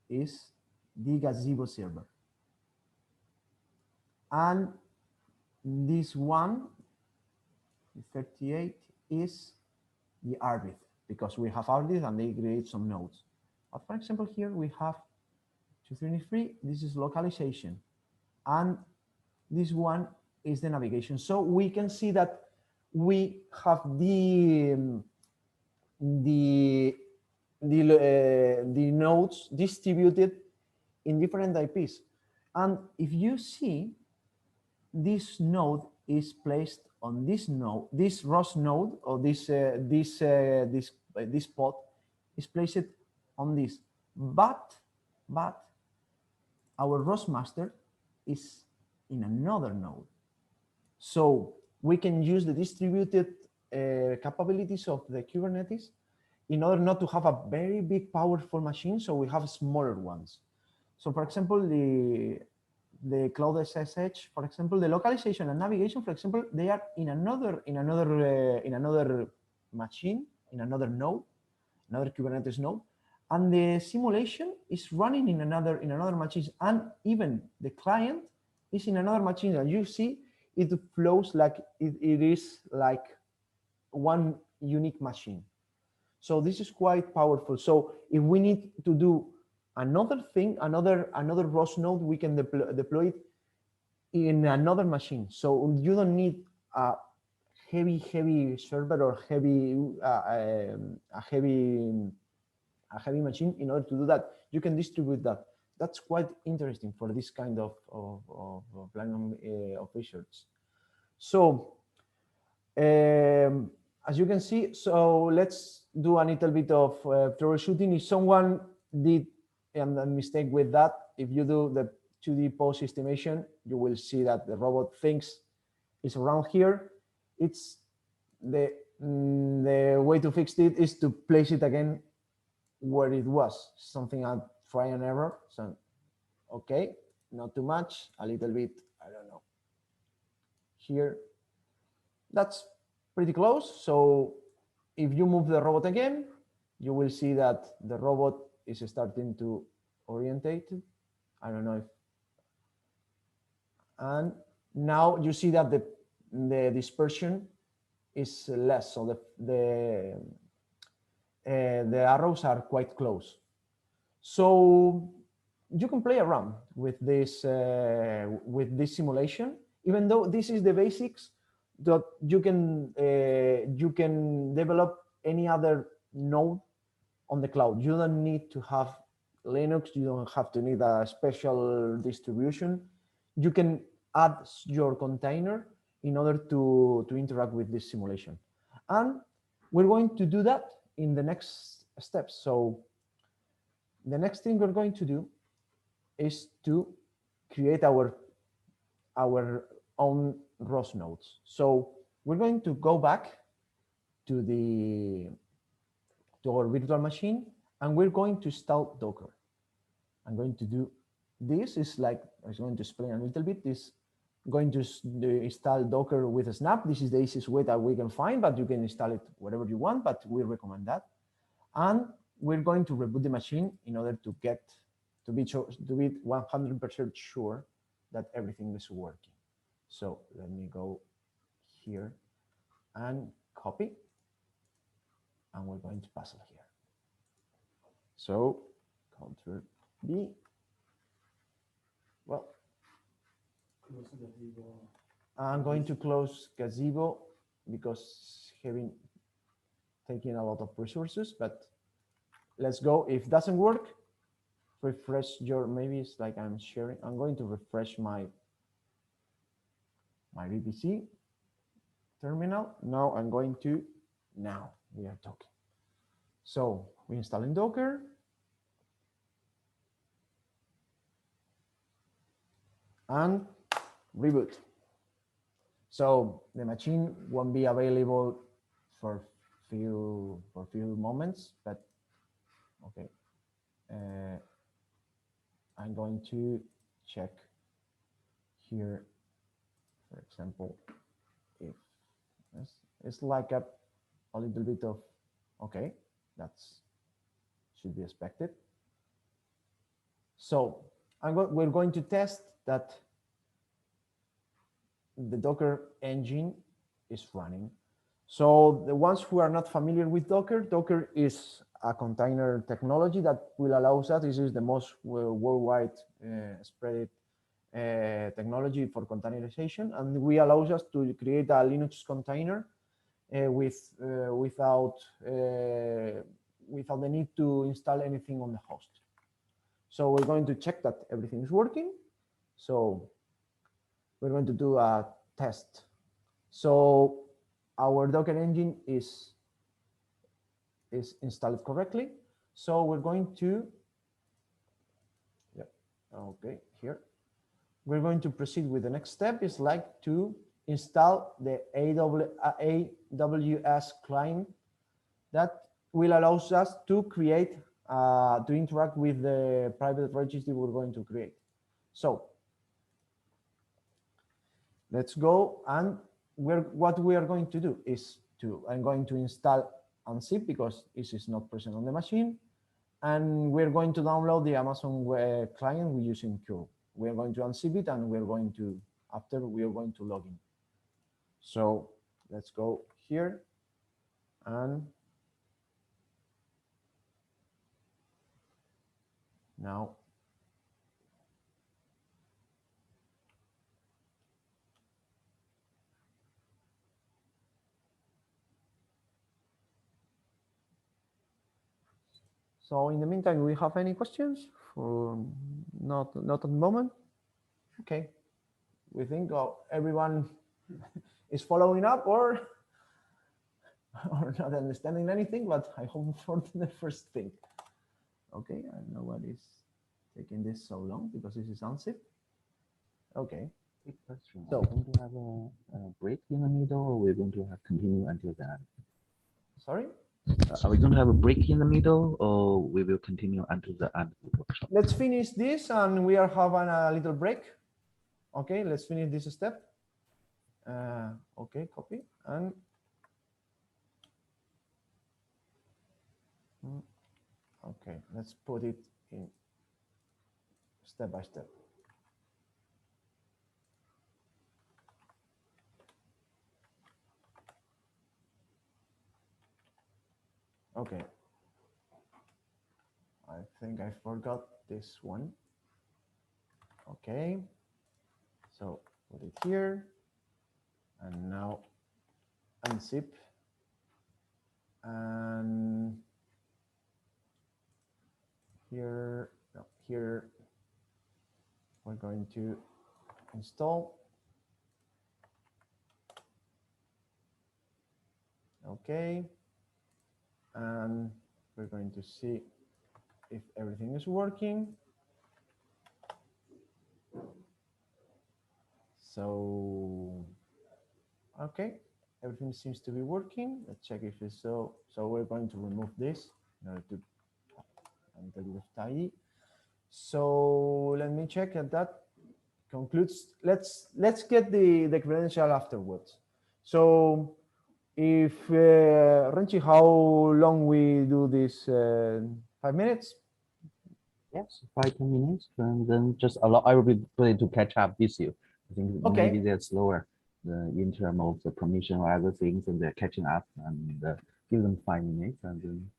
is the gazebo server. And this one, 38, is the Rviz, because we have Rviz and they create some nodes. But for example, here we have 233, this is localization. And this one is the navigation. So we can see that we have the nodes distributed in different IPs. And if you see, this node is placed on this node, this ROS node, or this pod is placed on this. But our ROS master is in another node. So we can use the distributed capabilities of the Kubernetes in order not to have a very big, powerful machine. So we have smaller ones. So for example, the Cloud SSH, for example, the localization and navigation, for example, they are in another machine, in another node, another Kubernetes node, and the simulation is running in another machine, and even the client is in another machine. And you see, it flows like it is like one unique machine. So this is quite powerful. So if we need to do another thing, another ROS node, we can deploy it in another machine. So you don't need a heavy server or a heavy machine in order to do that. You can distribute that. That's quite interesting for this kind of planning of research. So as you can see, so let's do a little bit of troubleshooting. If someone did a mistake with that, if you do the 2D pose estimation, you will see that the robot thinks it's around here. It's the way to fix it is to place it again where it was. Something I try and error. So okay, not too much, a little bit, I don't know, here. That's pretty close. So if you move the robot again, you will see that the robot is starting to orientate. I don't know if, and now you see that the dispersion is less. So the arrows are quite close. So you can play around with this simulation, even though this is the basics that you can develop any other node on the cloud. You don't need to have Linux. You don't have to need a special distribution. You can add your container in order to interact with this simulation. And we're going to do that in the next steps. So the next thing we're going to do is to create our own ROS nodes. So we're going to go back to our virtual machine, and we're going to install Docker. I'm going to do this. Is like I was going to explain a little bit. This going to install Docker with a snap. This is the easiest way that we can find, but you can install it wherever you want, but we recommend that. And we're going to reboot the machine in order to be 100% sure that everything is working. So let me go here and copy, and we're going to paste it here. So Ctrl B. Well, I'm going to close Gazebo because having taking a lot of resources, but let's go. If it doesn't work, refresh your, maybe it's like I'm sharing. I'm going to refresh my VPC terminal. Now I'm going to, now we are talking. So we install in Docker. And reboot. So the machine won't be available for few moments, but okay. I'm going to check here, for example, if it's like a little bit of, okay, that's should be expected. So we're going to test that the Docker engine is running. So the ones who are not familiar with Docker, Docker is a container technology that will allow us, this is the most worldwide spread technology for containerization, and we allows us to create a Linux container without the need to install anything on the host. So we're going to check that everything is working. So we're going to do a test. So our Docker engine is installed correctly. So we're going to, okay, here. We're going to proceed with the next step is like to install the AWS client that will allow us to create, to interact with the private registry we're going to create. So let's go, and what we are going to do is I'm going to install unzip because this is not present on the machine, and we're going to download the Amazon client we use in Curl. We're going to unzip it, and we're going to, after we are going to log in. So let's go here, and now so in the meantime, we have any questions? For not at the moment. Okay, we think everyone is following up or not understanding anything, but I hope for the first thing. Okay, I don't know what is taking this so long because this is unzip. Okay. Quick question. So, are we going to have a break in the middle, or we're going to have continue until that? Sorry? Are we going to have a break in the middle, or we will continue until the end of the workshop? Let's finish this, and we are having a little break. Okay, let's finish this step. Okay, copy and okay, let's put it in step by step. Okay, I think I forgot this one. Okay, so put it here, and now unzip, and here, no, here we're going to install. Okay. And we're going to see if everything is working. So, okay, everything seems to be working. Let's check if it's so. So we're going to remove this in order to get rid of tidy. So let me check that that concludes. Let's get the credential afterwards. So if Renchi, how long we do this? 5 minutes? Yes, 5-10 minutes, and then just allow everybody to catch up with you. I think maybe they're slower in terms of the permission or other things, and they're catching up. And give them 5 minutes, and then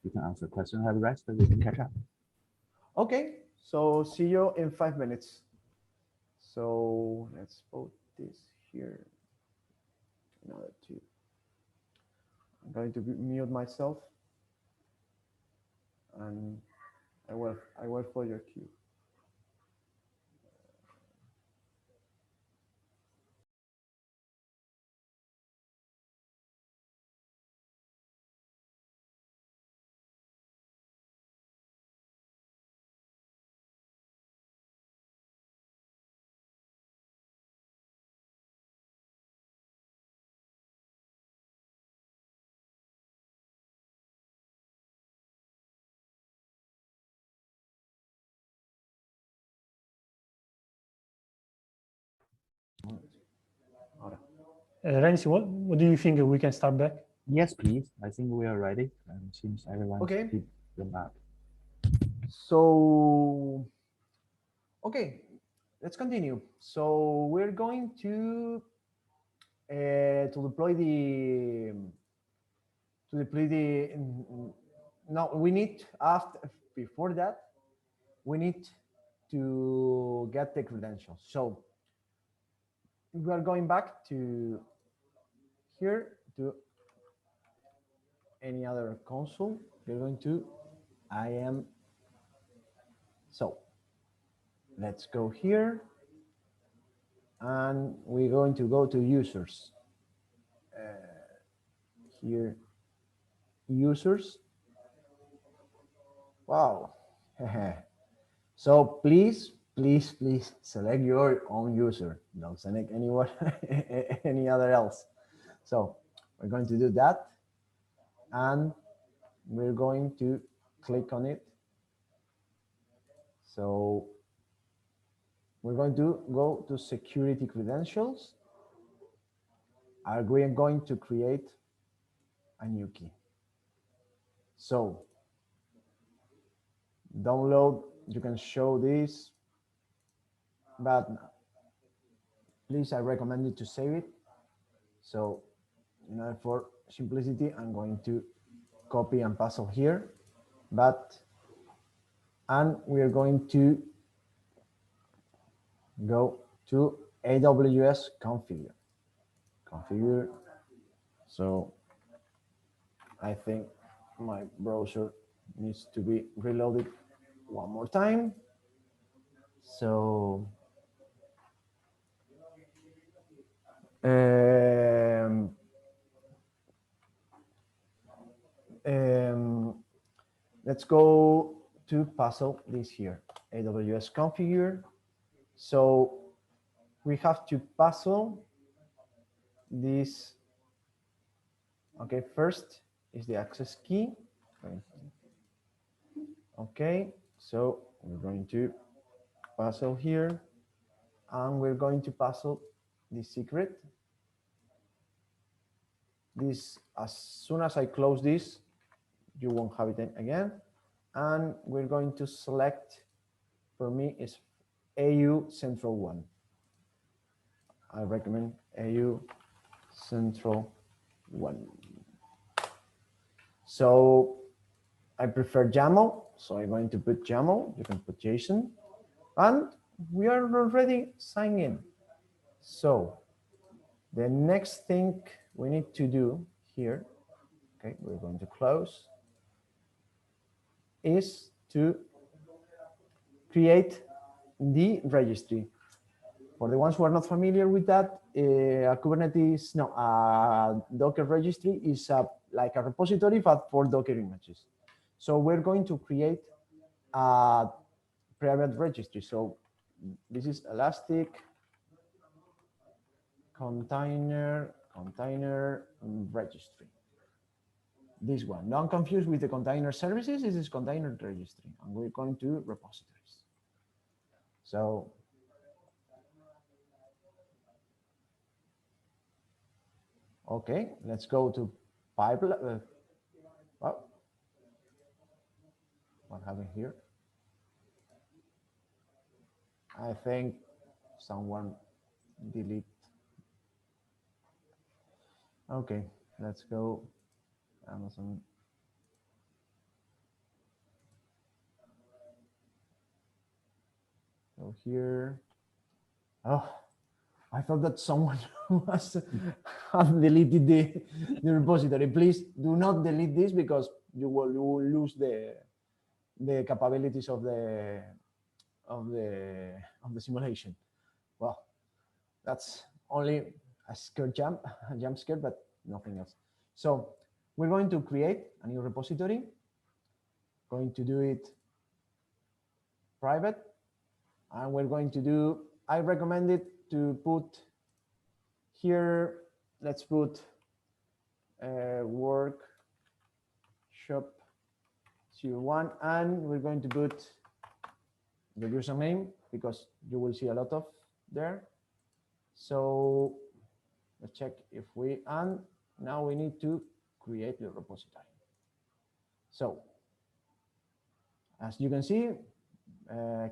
you can answer questions. Have the rest, and we can catch up. Okay, so see you in 5 minutes. So let's put this here. In order to, I'm going to mute myself, and I will follow your cue. Renzi, what do you think we can start back? Yes, please. I think we are ready. And seems everyone's Okay. picked them up. So, okay, let's continue. So we're going to deploy the no, we need before that we need to get the credentials. So we are going back to here to any other console. We're going to IAM. So let's go here, and we're going to go to users. Here, users. Wow. So please select your own user. Don't select anyone, any other else. So we're going to do that, and we're going to click on it. So we're going to go to security credentials. We are going to create a new key. So download, you can show this, but please, I recommend you to save it. So in order for simplicity, I'm going to copy and paste here, and we are going to go to AWS configure. So I think my browser needs to be reloaded one more time. So let's go to puzzle this here, AWS configure. So we have to puzzle this. Okay, first is the access key. Okay, so we're going to puzzle here, and we're going to puzzle the secret. This, as soon as I close this, you won't have it again. And we're going to select, for me, is AU Central 1. I recommend AU Central 1. So I prefer YAML, so I'm going to put YAML. You can put JSON, and we are already signed in. So the next thing we need to do here, okay, we're going to close, is to create the registry. For the ones who are not familiar with that, a Kubernetes, no, a Docker registry is like a repository, but for Docker images. So we're going to create a private registry. So this is Elastic container registry. This one. Don't confuse with the container services. This is container registry, and we're going to repositories. So okay, let's go to pipeline. Well, what happened here? I think someone delete. Okay, let's go Amazon. So here. Oh, I thought that someone was have deleted the repository. Please do not delete this because you will lose the capabilities of the simulation. Well, that's only a jump scare, but nothing else. So we're going to create a new repository. Going to do it private, and we're going to do. I recommend it to put here. Let's put workshop 01, and we're going to put the username because you will see a lot of there. So let's check if we, and now we need to create the repository. So as you can see,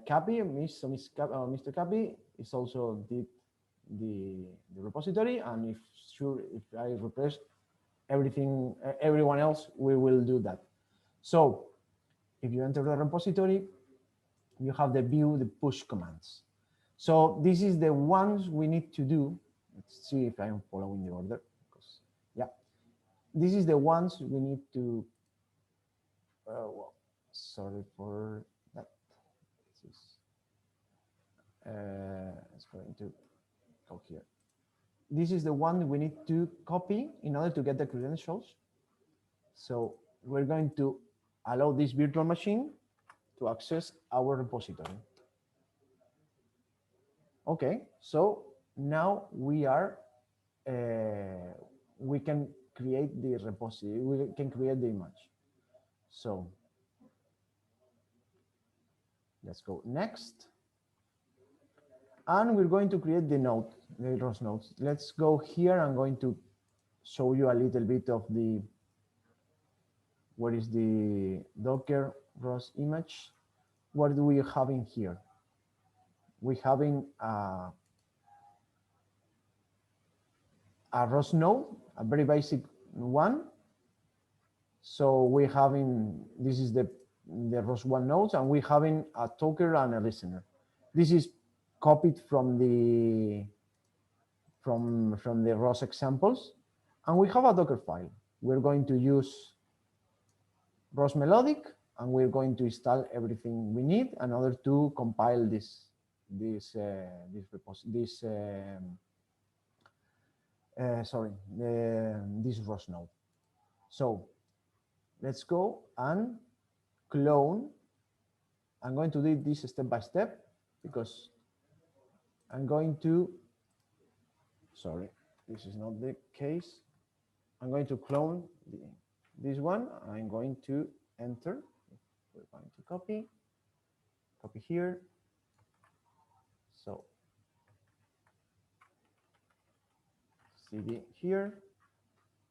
Cappy, Mr. Cappy is also did the repository, and if I replace everything, everyone else, we will do that. So if you enter the repository, you have the view, the push commands. So this is the ones we need to do. Let's see if I'm following the order. Because, yeah, this is the ones we need to. Well, sorry for that. This is. It's going to go here. This is the one we need to copy in order to get the credentials. So we're going to allow this virtual machine to access our repository. Okay, so now we are, we can create the repository, we can create the image. So let's go next. And we're going to create the node, the ROS nodes. Let's go here. I'm going to show you a little bit of the, what is the Docker ROS image. What do we have in here? We having a ROS node, a very basic one. So we having, this is the ROS1 nodes, and we having a talker and a listener. This is copied from the ROS examples, and we have a Docker file. We're going to use ROS melodic, and we're going to install everything we need in order to compile this ROS node. So let's go and clone. I'm going to do this step by step because I'm going to, sorry, this is not the case. I'm going to clone this one. I'm going to enter. We're going to copy here. So CD here.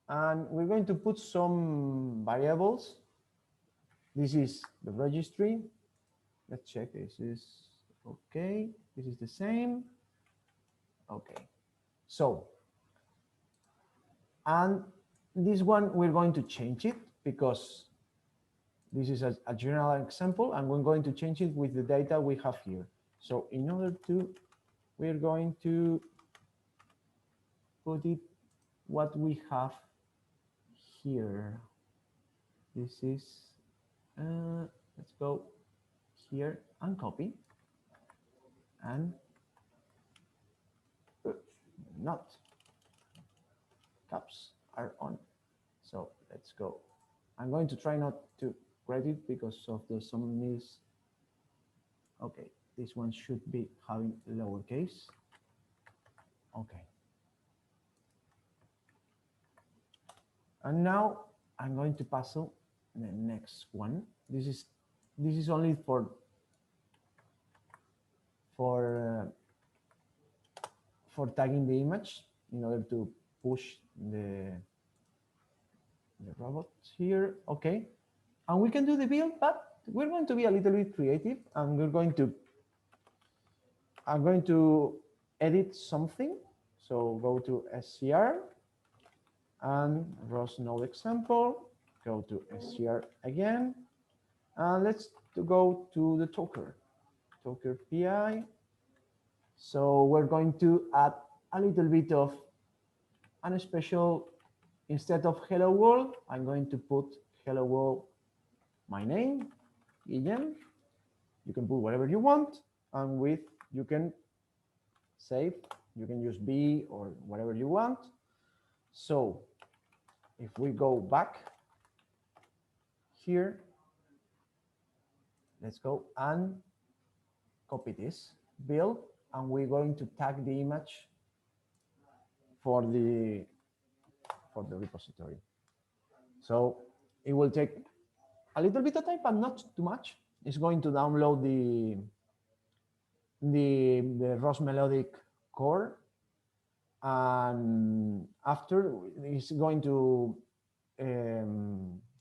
And we're going to put some variables. This is the registry. Let's check. This is okay. This is the same. Okay. So, and this one, we're going to change it because this is a general example, and we're going to change it with the data we have here. So in order to, we're going to put it what we have here. This is, let's go here and copy and not. Caps are on. So let's go. I'm going to try not to write it because of the some needs. Okay, this one should be having lowercase. Okay. And now I'm going to pass on the next one. This is only for tagging the image in order to push the robot here. Okay, and we can do the build, but we're going to be a little bit creative, and I'm going to edit something. So go to SCR and ROS node example. Go to SCR again, and let's go to the Docker PI. So we're going to add a little bit of a special, instead of hello world, I'm going to put hello world, my name, Guillem. You can put whatever you want, and you can save, you can use B or whatever you want. So if we go back here, let's go and copy this build, and we're going to tag the image for the repository. So it will take a little bit of time, but not too much. It's going to download the ROS melodic core, and after it's going to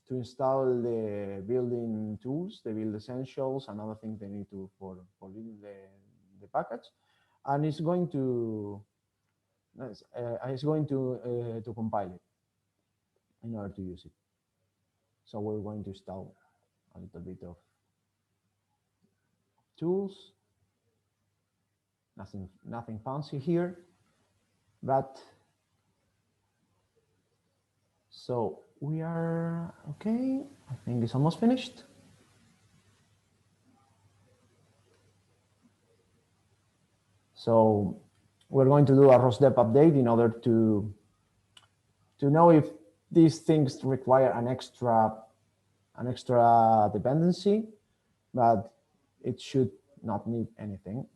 install the building tools, the build essentials, and other things they need to for building the package, and it's going to compile it in order to use it. So we're going to install a little bit of tools. Nothing fancy here, but so we are okay. I think it's almost finished. So we're going to do a ROSDEP update in order to know if these things require an extra dependency, but it should not need anything.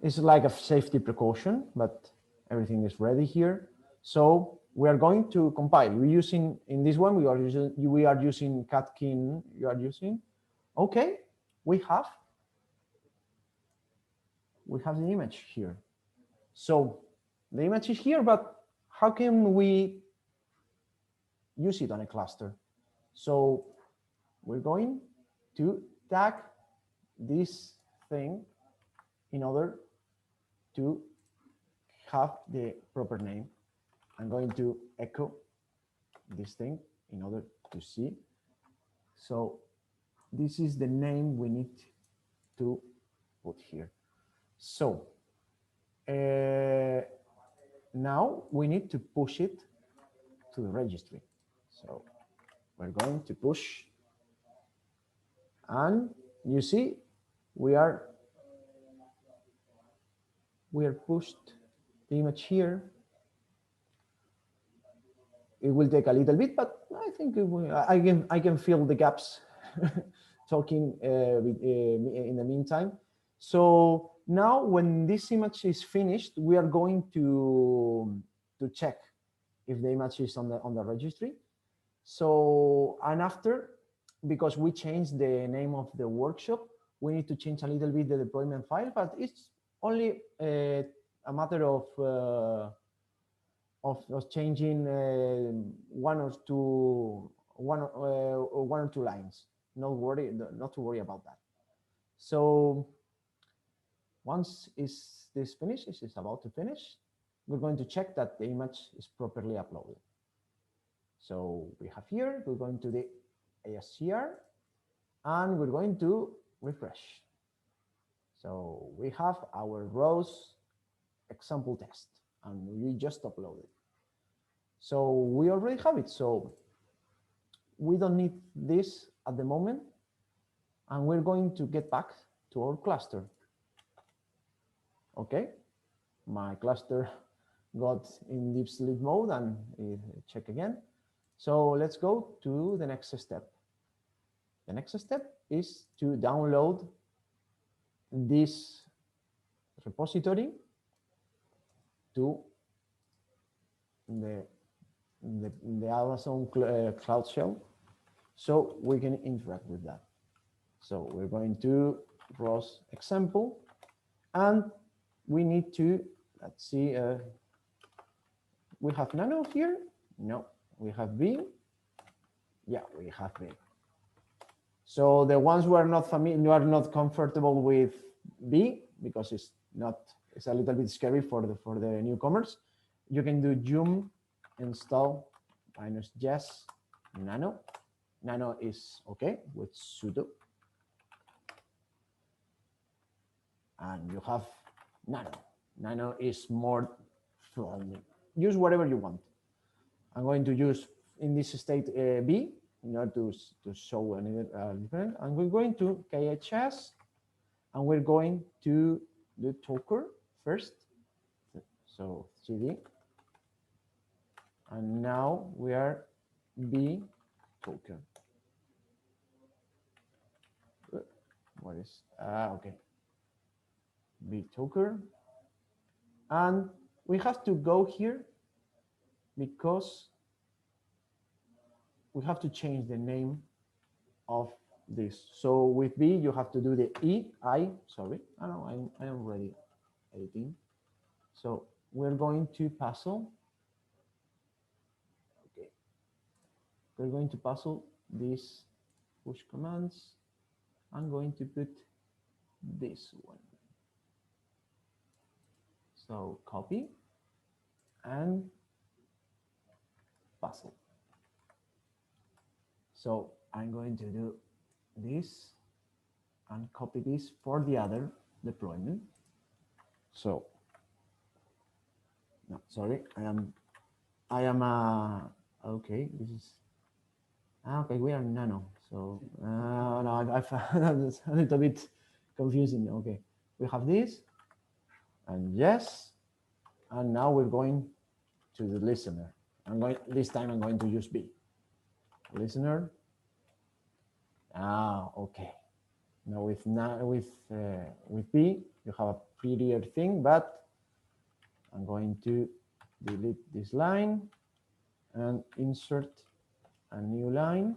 It's like a safety precaution, but everything is ready here. So we are going to compile. We're using, in this one, we are using Catkin. You are using, okay. We have the image here. So the image is here, but how can we use it on a cluster? So we're going to tag this thing in order to have the proper name. I'm going to echo this thing in order to see. So this is the name we need to put here. So now we need to push it to the registry. So we're going to push, and you see we are pushed the image here. It will take a little bit, but I think I can fill the gaps talking in the meantime. So now when this image is finished, we are going to check if the image is on the registry. So, and after, because we changed the name of the workshop, we need to change a little bit the deployment file, but it's only a matter of changing one or two lines. Not to worry about that. So once this finishes, it's about to finish, we're going to check that the image is properly uploaded. So we have here, we're going to the ASCR, and we're going to refresh. So we have our ROS example test, and we just uploaded. So we already have it. So we don't need this at the moment, and we're going to get back to our cluster. Okay, my cluster got in deep sleep mode, and check again. So let's go to the next step. The next step is to download this repository to the Amazon Cloud Shell, so we can interact with that. So we're going to ROS example, and we need to, let's see, we have nano here? No, we have B. Yeah, we have B. So the ones who are not familiar, who are not comfortable with B, because it's a little bit scary for the newcomers, you can do yum install -yes nano. Nano is okay with sudo, and you have nano. Nano is more friendly. Use whatever you want. I'm going to use in this state B in order to show any different. And we're going to KHS, and we're going to do Docker first. So CD, and now we are B Docker. What is okay? B Docker, and we have to go here because we have to change the name of this. So with B, you have to do the sorry, I know I am already editing. So we're going to puzzle. Okay, we're going to puzzle these push commands. I'm going to put this one. So copy and puzzle. So I'm going to do this and copy this for the other deployment. So no, sorry, I am okay. This is okay. We are nano, so no, I found that a little bit confusing. Okay, we have this, and yes, and now we're going to the listener. This time I'm going to use B. Listener. Okay. Now with B, you have a prettier thing, but I'm going to delete this line and insert a new line.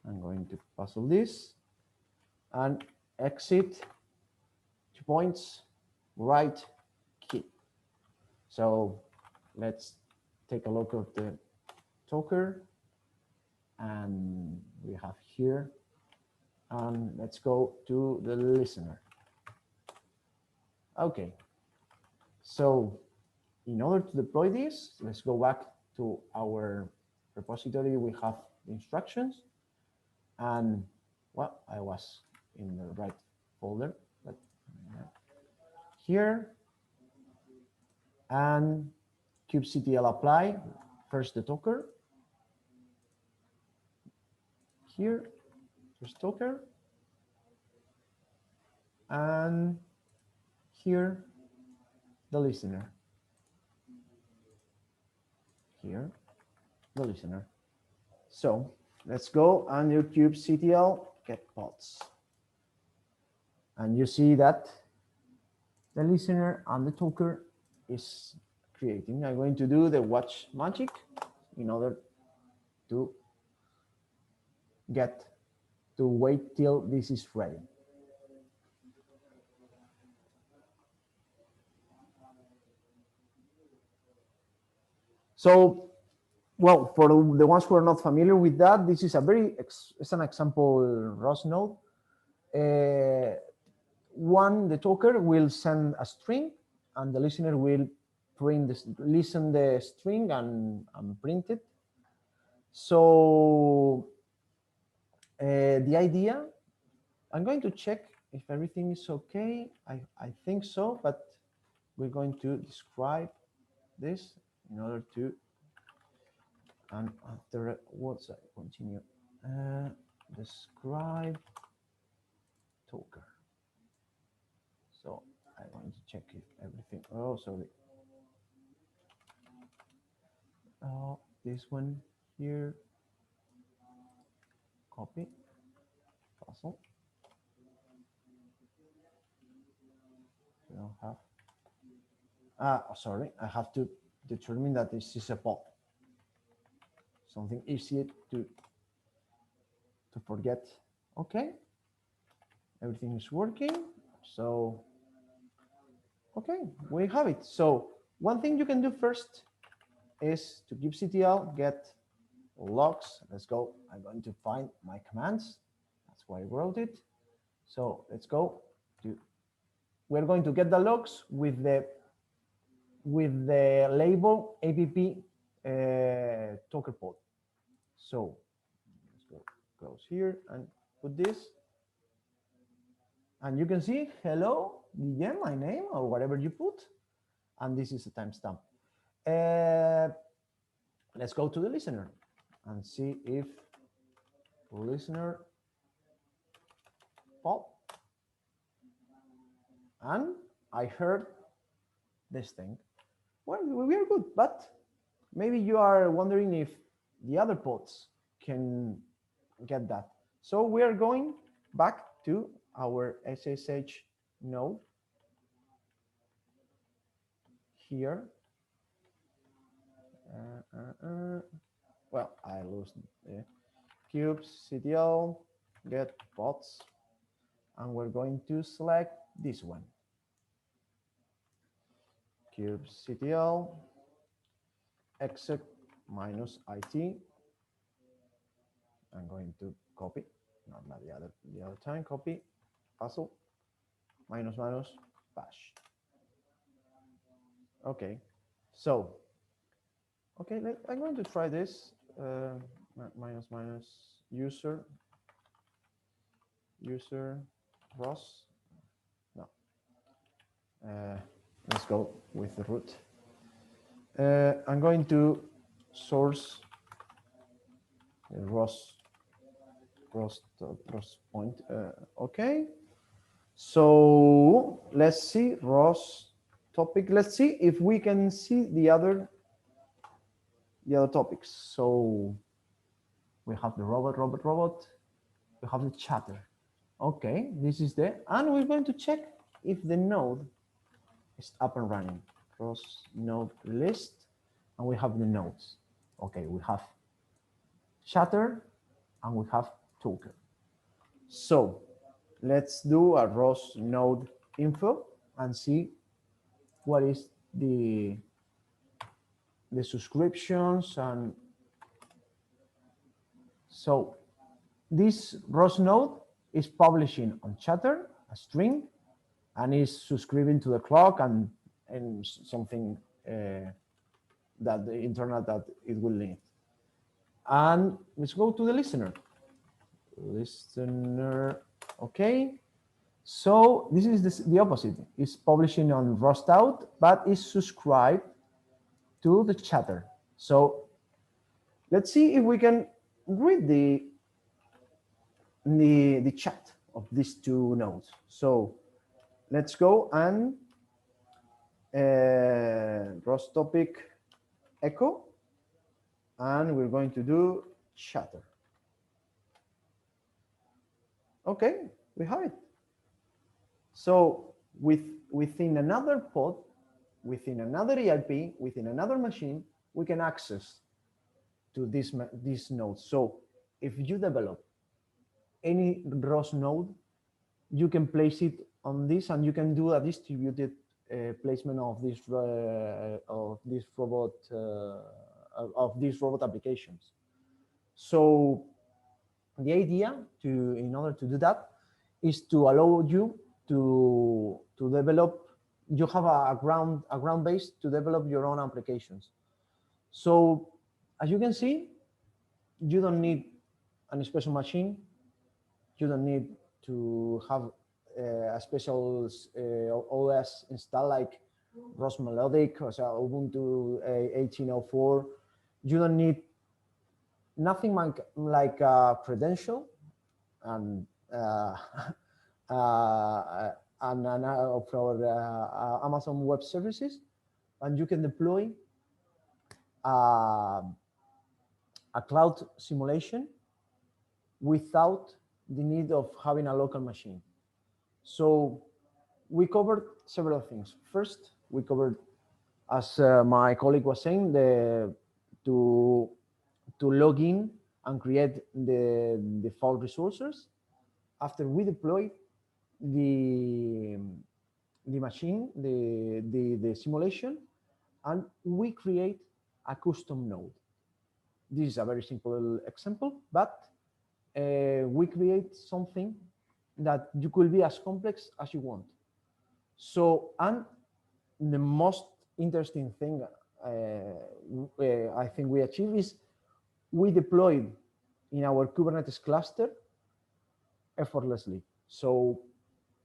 I'm going to puzzle this and exit 2 points, right key. So let's take a look at the Docker, and we have here, and let's go to the listener. Okay, so in order to deploy this, let's go back to our repository. We have the instructions, and well, I was in the right folder, but here, and kubectl apply, first the Docker, here, first Docker, and here, the listener. Here, the listener. So let's go and do kubectl get pods. And you see that the listener and the Docker is creating. I'm going to do the watch magic in order to wait till this is ready. So, well, for the ones who are not familiar with that, this is it's an example ROS node. The Docker will send a string, and the listener will listen the string and print it. So the idea, I'm going to check if everything is okay. I think so, but we're going to describe this in order to, and after what's I continue, describe Docker. So I'm going to check if everything. Oh, sorry. Oh, this one here. Copy. Puzzle. We don't have. Sorry, I have to determine that this is a pod. Something easier to forget. Okay, everything is working. So, okay, we have it. So one thing you can do first is to kubectl get logs. Let's go. I'm going to find my commands. That's why I wrote it. So let's go to. We're going to get the logs with the label app Docker pod. So let's go close here and put this. And you can see, hello, Guillem, my name, or whatever you put. And this is a timestamp. Let's go to the listener and see if listener pop. And I heard this thing. Well, we are good, but maybe you are wondering if the other pods can get that. So we are going back to our SSH node here. Well, I lose kubectl get pods, and we're going to select this one. Kubectl exec -it. I'm going to copy, not the other time. Copy, puzzle, minus bash. Okay, so okay, I'm going to try this. Minus user ROS. No. Let's go with the root. I'm going to source the ROS point. Okay. So let's see ROS topic. Let's see if we can see the other topics. So we have the robot. We have the chatter. Okay, this is and we're going to check if the node is up and running. Cross node list, and we have the nodes. Okay, we have chatter and we have talker. So let's do a ROS node info and see what is the subscriptions. And so this ROS node is publishing on chatter a string and is subscribing to the clock and something that the internet that it will need. And let's go to the listener. Okay. So this is the opposite. It's publishing on ROS out, but is subscribed to the chatter. So let's see if we can read the chat of these two nodes. So let's go and ROS topic echo, and we're going to do chatter. Okay, we have it. So within another pod, within another EIP, within another machine, we can access to this node. So if you develop any ROS node, you can place it on this, and you can do a distributed placement of these robot applications. So the idea in order to do that is to allow you to develop. You have a ground base to develop your own applications. So as you can see, you don't need a special machine. You don't need to have a special OS installed like ROS Melodic or Ubuntu 18.04. You don't need nothing like a credential and a of our Amazon Web Services, and you can deploy a cloud simulation without the need of having a local machine. So we covered several things. First, we covered, as my colleague was saying, to log in and create the default resources. After we deploy the machine, the simulation, and we create a custom node. This is a very simple example, but we create something that you could be as complex as you want. So, and the most interesting thing I think we achieved is we deployed in our Kubernetes cluster effortlessly. So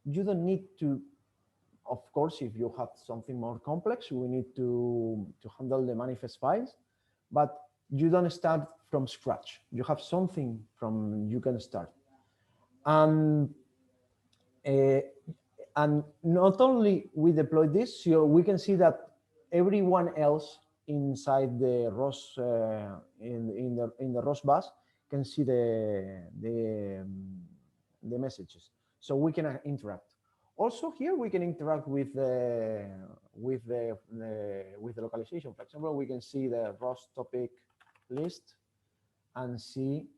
you don't need to, of course, if you have something more complex, we need to handle the manifest files, but you don't start from scratch. You have something from you can start. And not only we deploy this, so we can see that everyone else inside the ROS in the ROS bus can see the messages, so we can interact. Also, here we can interact with the localization. For example, we can see the ROS topic list and see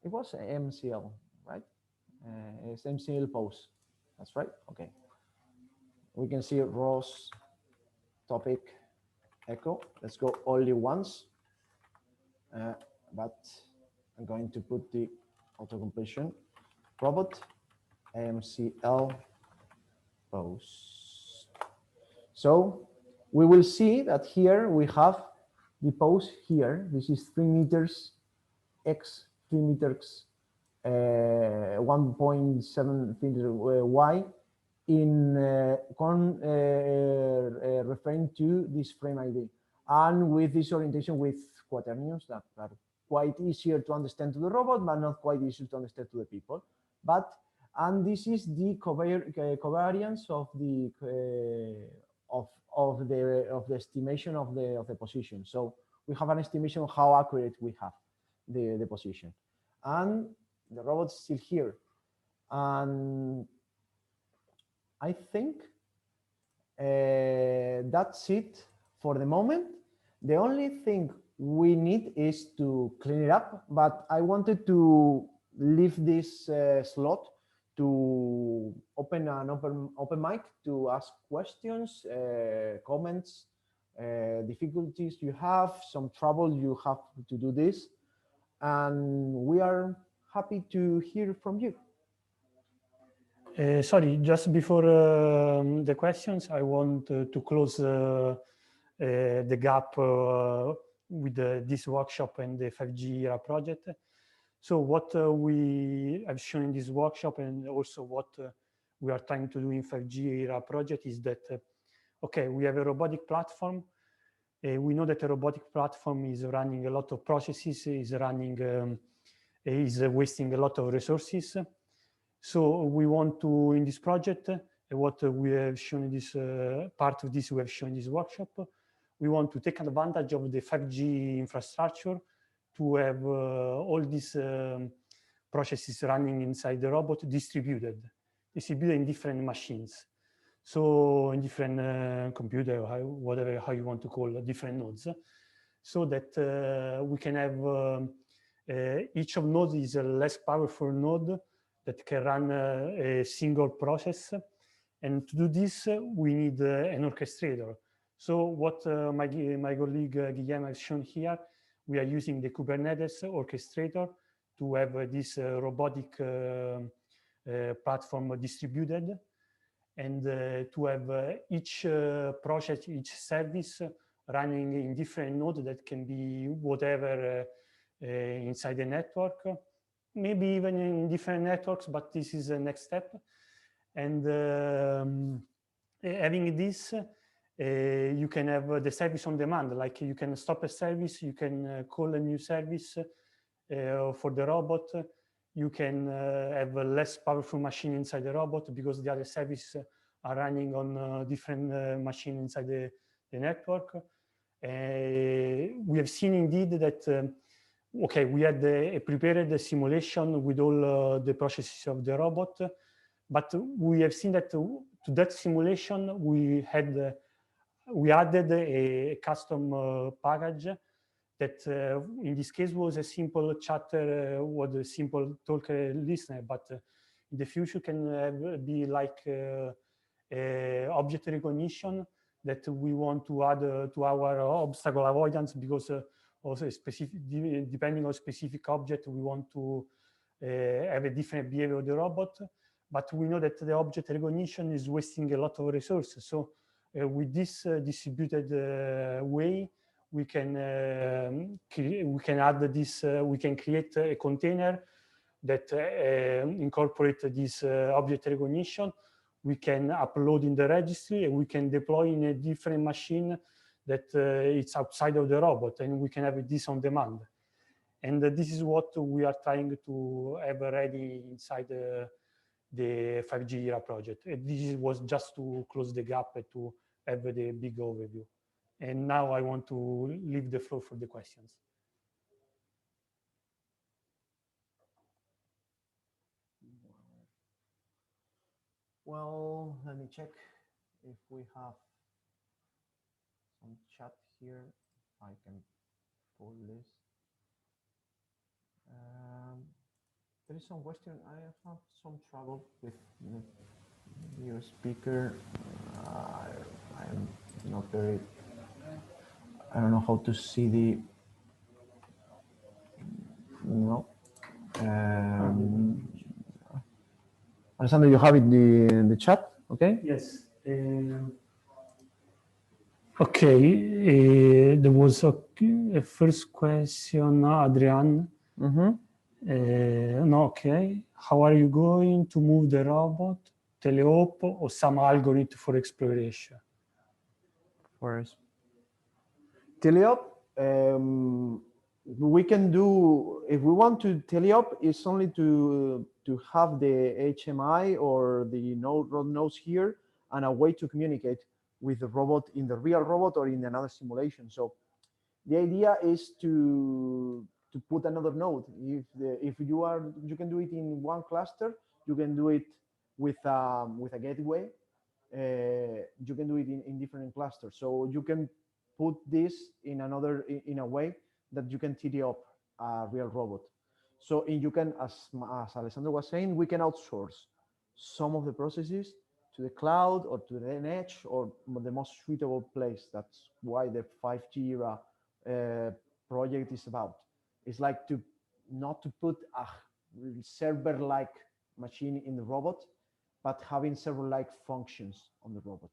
it was MCL, right? It's MCL post. That's right. Okay. We can see ROS topic echo. Let's go only once, but I'm going to put the auto-completion robot MCL post. So we will see that here we have the post here. This is 3 meters X, 3 meters 1.7 meters Y in referring to this frame ID, and with this orientation with quaternions that are quite easier to understand to the robot, but not quite easy to understand to the people. But and this is the covariance of the estimation of the position. So we have an estimation of how accurate we have the position, and the robot is still here. And I think that's it for the moment. The only thing we need is to clean it up, but I wanted to leave this slot to open an open mic to ask questions, comments, difficulties you have, some trouble you have to do this, and we are happy to hear from you. Sorry, just before the questions, I want to close the gap with this workshop and the 5G era project. So what we have shown in this workshop, and also what we are trying to do in 5G era project, is that, okay, we have a robotic platform. We know that a robotic platform is running a lot of processes, is wasting a lot of resources. So we want to, in this project, what we have shown in this part of this we have shown in this workshop, we want to take advantage of the 5G infrastructure to have all these processes running inside the robot distributed in different machines. So in different computer, whatever how you want to call it, different nodes, so that we can have each of nodes is a less powerful node that can run a single process. And to do this, we need an orchestrator. So what my colleague Guillem has shown here, we are using the Kubernetes orchestrator to have this robotic platform distributed, and to have each project, each service running in different nodes that can be whatever inside the network, maybe even in different networks, but this is the next step. And having this, you can have the service on demand, like you can stop a service, you can call a new service for the robot, you can have a less powerful machine inside the robot because the other services are running on different machine inside the network. We have seen indeed that, okay, we had prepared the simulation with all the processes of the robot, but we have seen that to that simulation, we added a custom package that in this case was a simple chatter, was a simple talker listener, but in the future can be like object recognition that we want to add to our obstacle avoidance, because also depending on specific object, we want to have a different behavior of the robot. But we know that the object recognition is wasting a lot of resources. So with this distributed way, we can add this. We can create a container that incorporate this object recognition. We can upload in the registry, and we can deploy in a different machine that it's outside of the robot, and we can have this on demand. And this is what we are trying to have ready inside the 5G era project. And this was just to close the gap and to have the big overview. And now I want to leave the floor for the questions. Well, let me check if we have some chat here. I can pull this. There is some question. I have some trouble with your speaker. I'm not very. I don't know how to see the. No. Alessandro, you have it in the chat, okay? Yes. Okay. There was a first question, Adrian. No, okay. How are you going to move the robot? Teleop or some algorithm for exploration? First, teleop, we can do, if we want to teleop, it's only to have the HMI or the node nodes here and a way to communicate with the robot in the real robot or in another simulation. So the idea is to put another node. If you can do it in one cluster, you can do it with a gateway. You can do it in different clusters. So you can put this in a way that you can TD up a real robot. So you can, as Alessandro was saying, we can outsource some of the processes to the cloud or to the edge or the most suitable place. That's why the 5G era project is about. It's like not to put a server-like machine in the robot, but having server-like functions on the robot.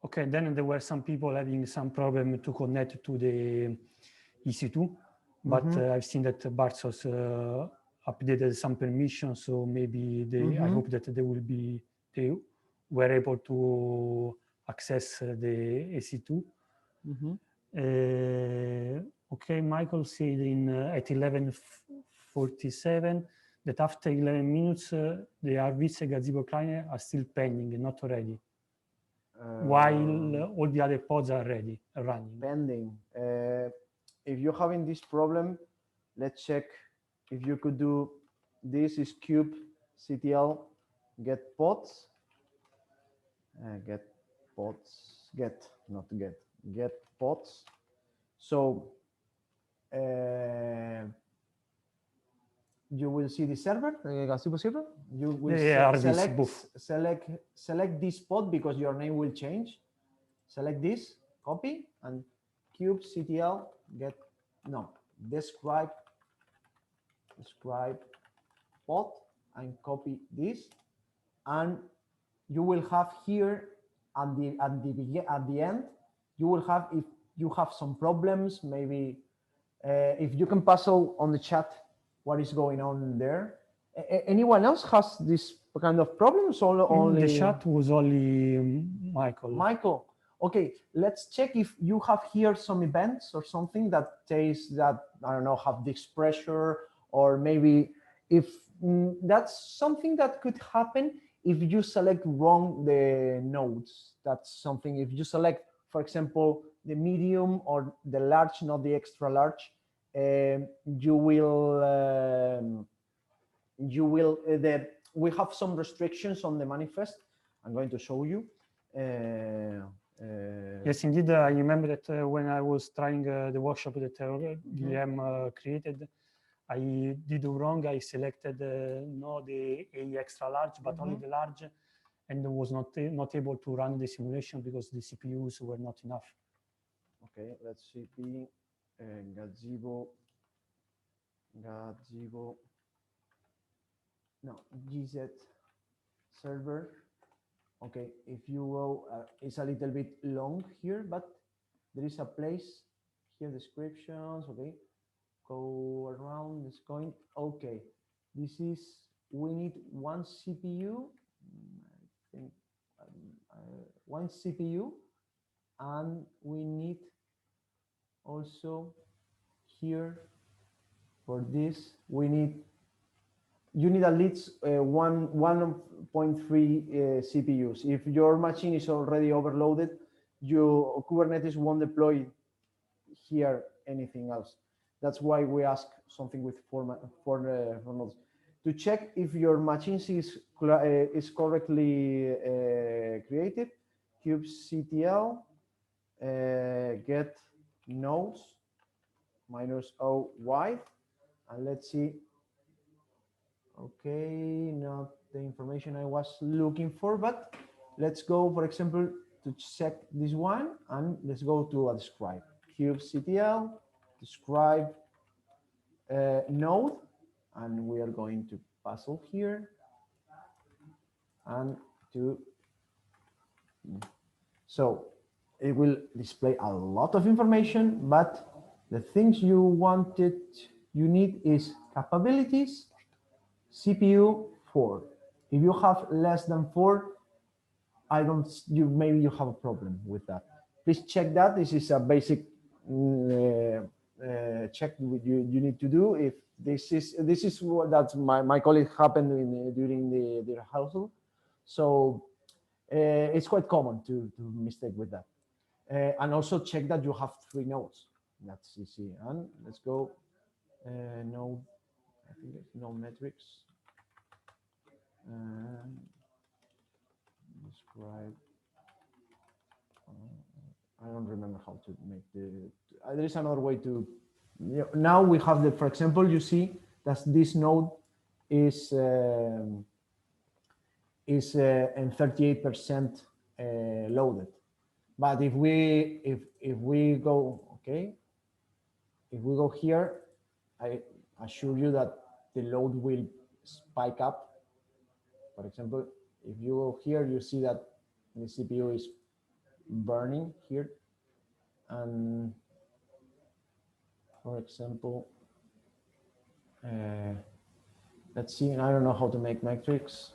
Okay, then there were some people having some problem to connect to the EC2, but I've seen that Bartos updated some permissions, so maybe I hope that they were able to access the EC2. Okay, Michael said at 11:47 that after 11 minutes, the Rviz and gazebo client are still pending and not ready, while all the other pods are ready, running. Pending. If you're having this problem, let's check if you could do this is kubectl get pods. Get pods. So you will see the server, gazebo server. You will select this pod because your name will change. Select this, copy, and kubectl get describe pod and copy this, and you will have here at the end. You will have, if you have some problems, maybe if you can puzzle on the chat what is going on there. Anyone else has this kind of problems? Only the chat was only Michael. Michael. Okay, let's check if you have here some events or something that says that, I don't know, have this pressure or maybe if that's something that could happen if you select wrong the nodes. That's something if you select, for example, the medium or the large, not the extra large, you will we have some restrictions on the manifest. I'm going to show you. Yes, indeed. I remember that when I was trying the workshop that Guillem created, I did wrong. I selected not the A extra large, but only the large, and was not able to run the simulation because the CPUs were not enough. Okay, let's see the gazebo, no, GZ server. Okay, if you go, it's a little bit long here, but there is a place here, descriptions, okay, go around this point. Okay, this is, we need one CPU, I think one CPU, and we need also here for this, you need at least 1.3 CPUs. If your machine is already overloaded, your Kubernetes won't deploy here anything else. That's why we ask something with four nodes. To check if your machine is correctly created, kubectl get nodes -o_y, and let's see. Okay, not the information I was looking for, but let's go, for example, to check this one, and let's go to a describe. Kubectl describe node, and we are going to puzzle here, and so it will display a lot of information, but the things you need is capabilities, CPU 4. If you have less than 4, maybe you have a problem with that. Please check that. This is a basic check you need to do. If this is what that my colleague happened during the rehearsal, so it's quite common to mistake with that. And also check that you have 3 nodes. That's easy. And let's go node. I think it's node metrics. Describe. I don't remember how to make there is another way to. Now we have for example, you see that this node is in 38% loaded. But if we go, okay, if we go here, I assure you that the load will spike up. For example, if you go here, you see that the CPU is burning here. And for example, let's see, I don't know how to make metrics.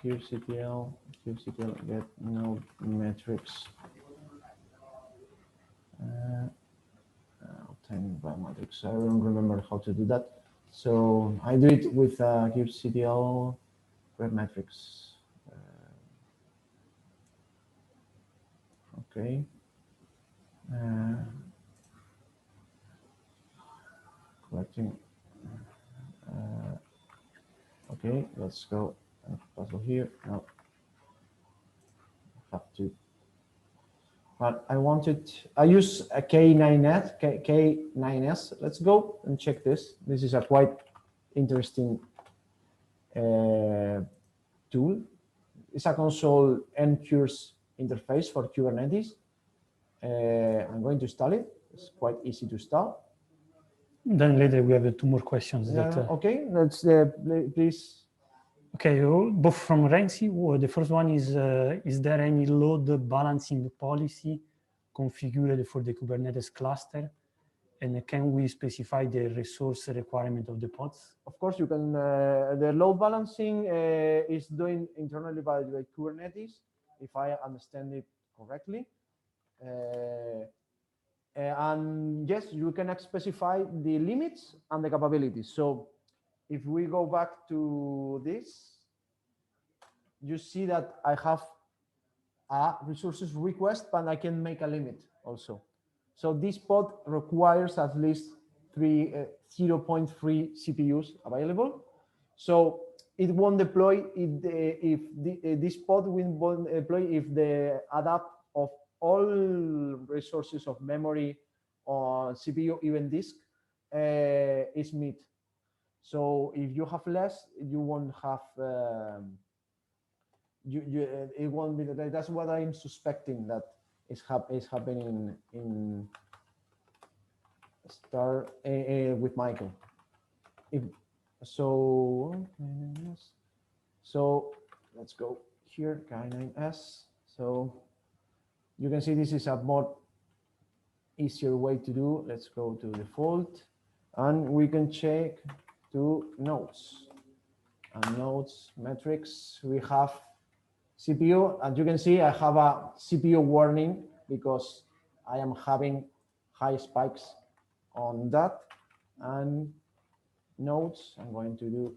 kubectl get node metrics. Obtain by matrix. I don't remember how to do that. So I do it with kubectl grab metrics. Okay. Collecting. Okay, let's go puzzle here. Now I have to. But I use a K9S. Let's go and check this. This is a quite interesting tool. It's a console NCures interface for Kubernetes. I'm going to install it. It's quite easy to install. Then later we have 2 more questions. Okay, let's please. Okay, both from Renzi. The first one is there any load balancing policy configured for the Kubernetes cluster? And can we specify the resource requirement of the pods? Of course, you can. The load balancing is doing internally by Kubernetes, if I understand it correctly. And yes, you can specify the limits and the capabilities. So if we go back to this, you see that I have a resources request, but I can make a limit also. So this pod requires at least 0.3 CPUs available. So it won't deploy if this pod won't deploy if the adapt of all resources of memory or CPU, even disk, is met. So if you have less, you won't have it won't be. That's what I'm suspecting that is happening in start with Michael. So let's go here, Gari9s. So you can see this is a more easier way to do. Let's go to default, and we can check to nodes. And nodes metrics, we have CPU. As you can see, I have a CPU warning because I am having high spikes on that. And nodes, I'm going to do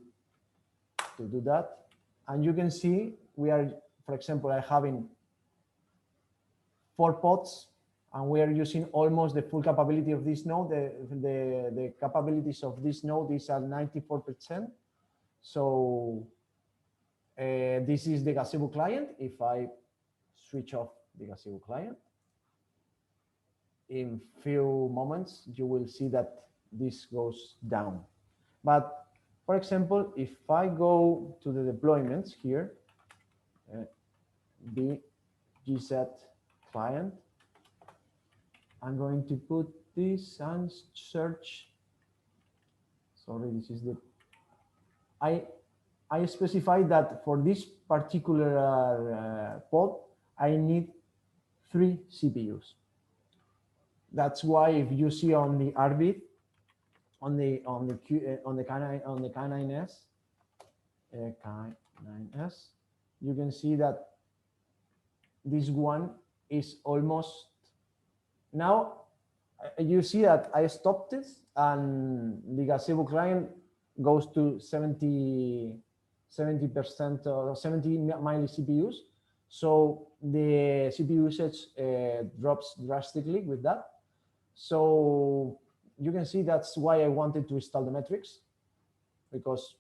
that. And you can see we are, for example, I'm having 4 pods, and we are using almost the full capability of this node. The capabilities of this node is at 94%. So this is the gazebo client. If I switch off the gazebo client, in few moments, you will see that this goes down. But for example, if I go to the deployments here, the GZ client, I'm going to put this and search. Sorry, this is the, I specified that for this particular pod, I need 3 CPUs. That's why if you see on the Rviz, on the K9s, you can see that this one is almost, now you see that I stopped this and the gazebo client goes to 70% or 70 milli CPUs. So the CPU usage drops drastically with that. So you can see that's why I wanted to install the metrics, because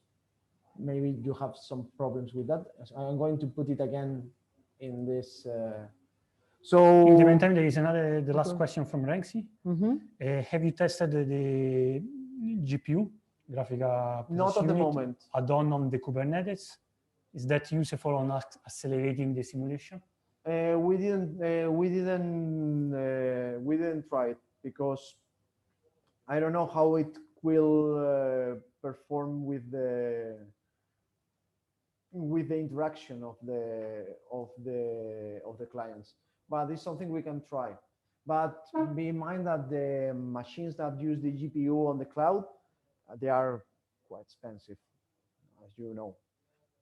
maybe you have some problems with that. So I'm going to put it again in this. So in the meantime, there is the last question from Renzi. Have you tested the GPU, graphical not at the moment add-on on the Kubernetes? Is that useful on accelerating the simulation? We didn't try it because I don't know how it will perform with the interaction of the clients. But it's something we can try. But be in mind that the machines that use the GPU on the cloud, they are quite expensive, as you know.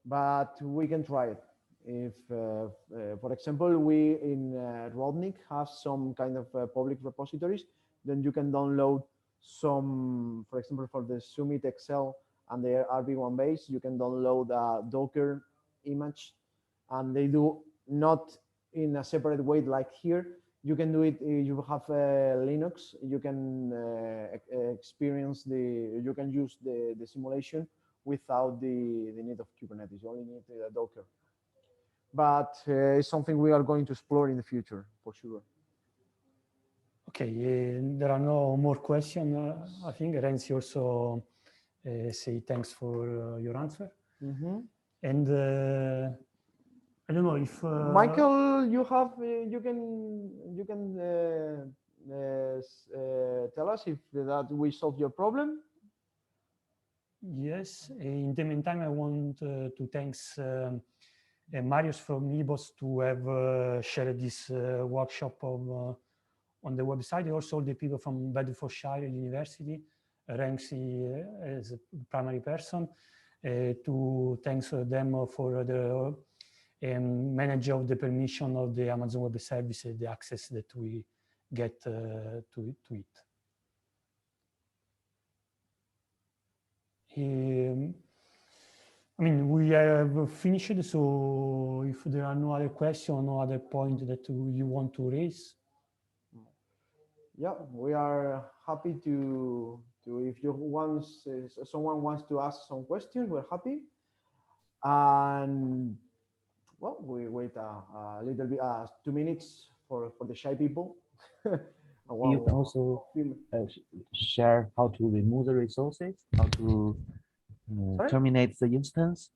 But we can try it. If, for example, we in Robotnik have some kind of public repositories, then you can download some, for example, for the Summit Excel and the RB1 base, you can download a Docker image, and they do not in a separate way like here. You can do it, you have Linux, you can experience you can use the simulation without the need of Kubernetes. You only need a Docker. But it's something we are going to explore in the future, for sure. Okay, there are no more questions. I think Renzi also say thanks for your answer. And I don't know if Michael, you can tell us if that we solved your problem. Yes. In the meantime, I want to thanks Marius from IBOS to have shared this workshop on the website. Also, the people from Bedfordshire University, Renzi as a primary person, to thanks them for the manage of the permission of the Amazon Web Services, the access that we get to it. I mean, we have finished, so if there are no other questions, no other point that you want to raise. Yeah, we are happy to if you wants someone wants to ask some questions, we're happy. And well, we wait a little bit, 2 minutes for the shy people. You can also share how to remove the resources, how to terminate the instance,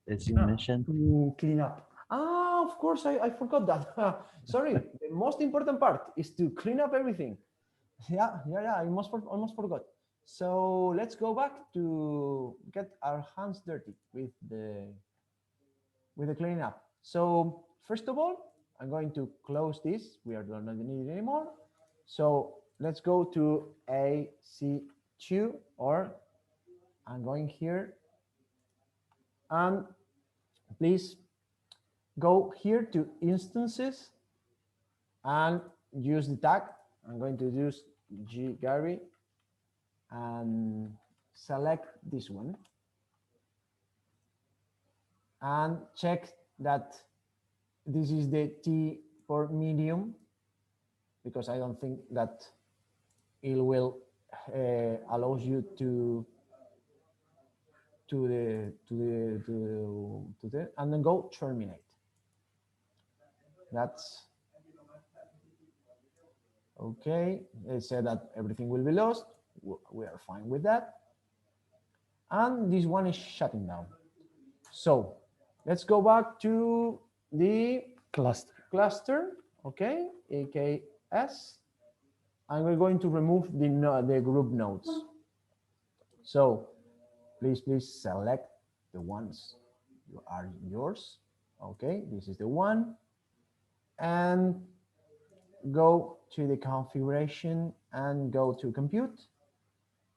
as you mentioned. To clean up. Ah, of course, I forgot that. Sorry, the most important part is to clean up everything. Yeah, I almost forgot. So let's go back to get our hands dirty with the cleaning up. So first of all, I'm going to close this. We are not need it anymore. So let's go to AC2, or I'm going here, and please go here to instances and use the tag. I'm going to use Gari and select this one and check that this is the T for medium, because I don't think that it will allows you to and then go terminate. That's okay. It said that everything will be lost. We are fine with that. And this one is shutting down. So let's go back to the cluster, okay, AKS, and we're going to remove the group nodes. So please select the ones that are yours. Okay, this is the one, and go to the configuration and go to compute,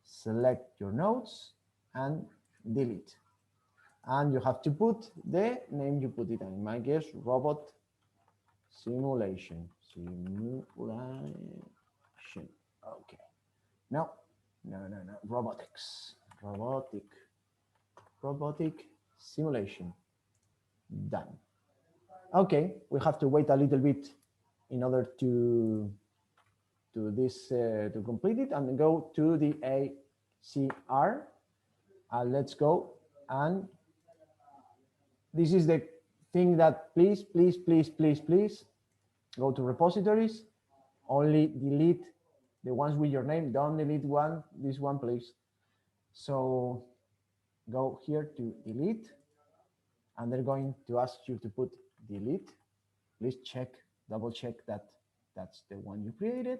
select your nodes and delete. And you have to put the name you put it in my case, robot simulation. Okay. No, robotics. Robotic simulation. Done. Okay, we have to wait a little bit in order to complete it, and go to the ACR. Let's go, and this is the thing that please go to repositories. Only delete the ones with your name. Don't delete this one, please. So go here to delete, and they're going to ask you to put delete. Please double check that that's the one you created.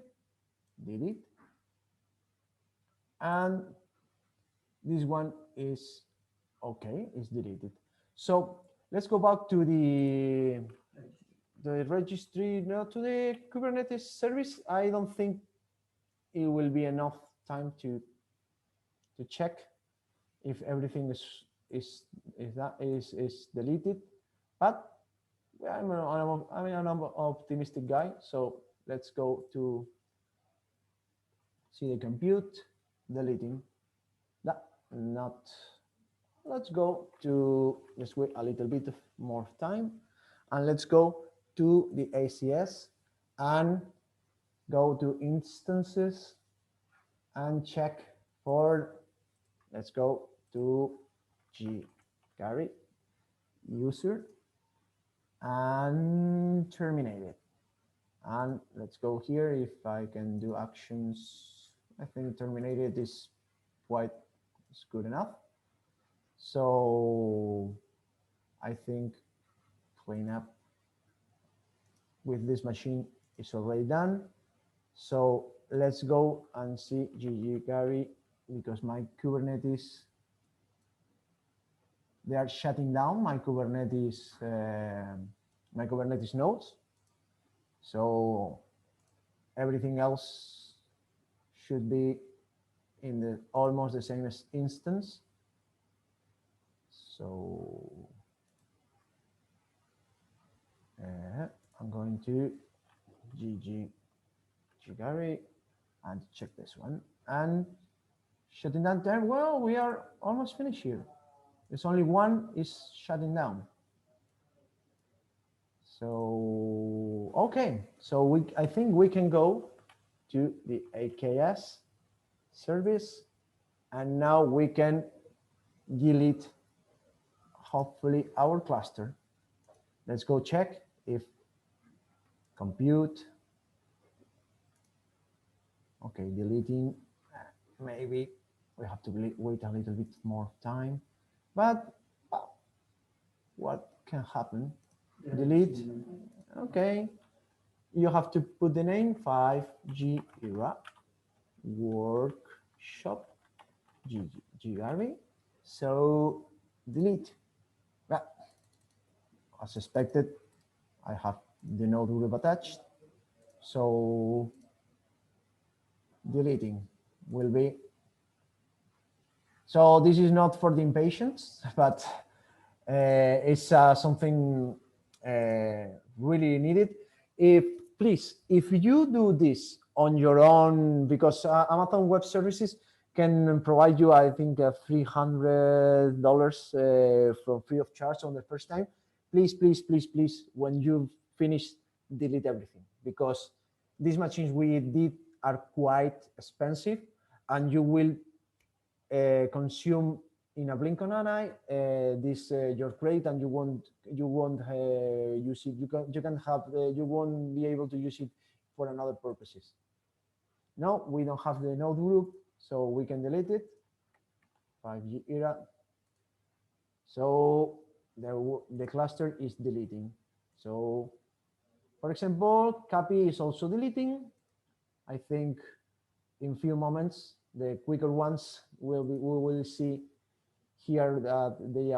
Delete. And this one is okay, it's deleted. So let's go back to the registry, to the Kubernetes service. I don't think it will be enough time to check if everything is deleted, but I'm an optimistic guy, so let's go to see the compute, deleting. Let's go to, let's wait a little bit more time, and let's go to the ACS and go to instances and check for, let's go to Gari user and terminate it. And let's go here. If I can do actions, I think terminated is good enough. So I think cleanup with this machine is already done. So let's go and see Gari, because my Kubernetes, they are shutting down my Kubernetes nodes. So everything else should be in the almost the same as instance. So I'm going to Gari and check this one, and Shutting down time. Well, we are almost finished here. There's only one is shutting down. So, okay. So I think we can go to the AKS service, and now we can delete hopefully our cluster. Let's go check if compute. Okay, deleting. Maybe we have to wait a little bit more time, but what can happen? Delete. Okay, you have to put the name 5G era workshop Gari. So delete. Well, as expected, I have the node group attached. So deleting will be. So this is not for the impatience, but it's something really needed. Please, if you do this on your own, because Amazon Web Services can provide you, I think, $300 from free of charge on the first time. Please, please, please, please, when you finish, delete everything, because these machines we did are quite expensive, and you will consume in a blink of an eye this your credit, and you won't use it. You won't be able to use it for another purposes. No, we don't have the node group, so we can delete it. 5G era. So the cluster is deleting. So, for example, copy is also deleting. I think in few moments the quicker ones we will see here that they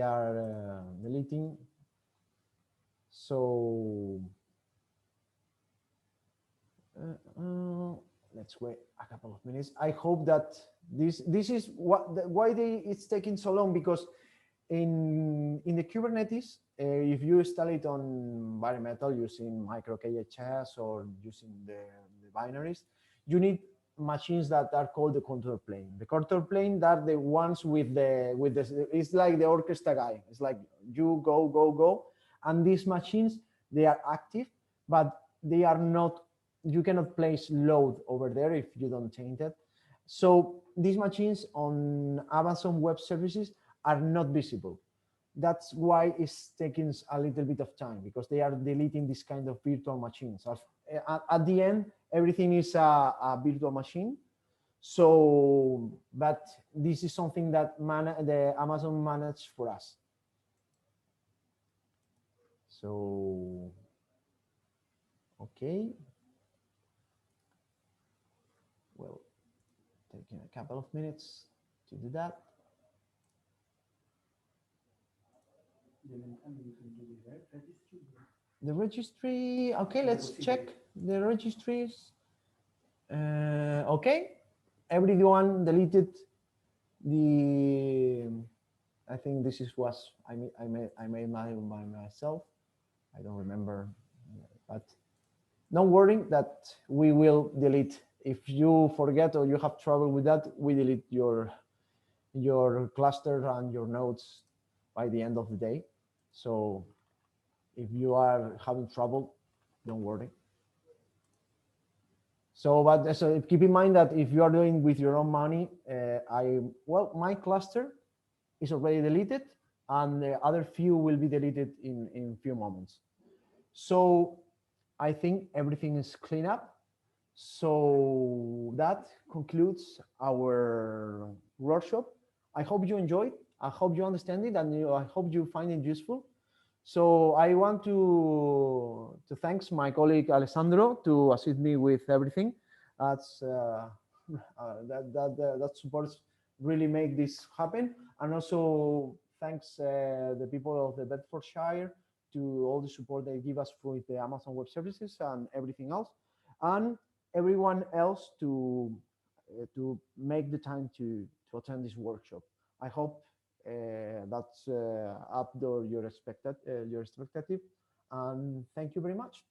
are deleting. So let's wait a couple of minutes. I hope that this is why it's taking so long, because in the Kubernetes, if you install it on bare metal using micro KHS or using the binaries, you need machines that are called the control plane. The control plane are the ones with the it's like the orchestra guy. It's like you go, and these machines, they are active, but they are not. You cannot place load over there if you don't change it. So these machines on Amazon Web Services are not visible. That's why it's taking a little bit of time, because they are deleting this kind of virtual machines. At the end, everything is a virtual machine. So, but this is something that the Amazon managed for us. So, okay. Well, taking a couple of minutes to do that. The registry, okay, let's check the registries. Okay, everyone deleted the, I think this was, I made myself. I don't remember, but don't worry that we will delete. If you forget or you have trouble with that, we delete your cluster and your nodes by the end of the day. So if you are having trouble, don't worry. So, but so keep in mind that if you are doing with your own money, my cluster is already deleted, and the other few will be deleted in few moments. So I think everything is clean up. So that concludes our workshop. I hope you enjoyed. I hope you understand it, and I hope you find it useful. So I want to thanks my colleague Alessandro to assist me with everything. That's that supports really make this happen, and also thanks the people of the Bedfordshire to all the support they give us with the Amazon Web Services and everything else, and everyone else to make the time to attend this workshop. I hope that's up to your expectative, and thank you very much.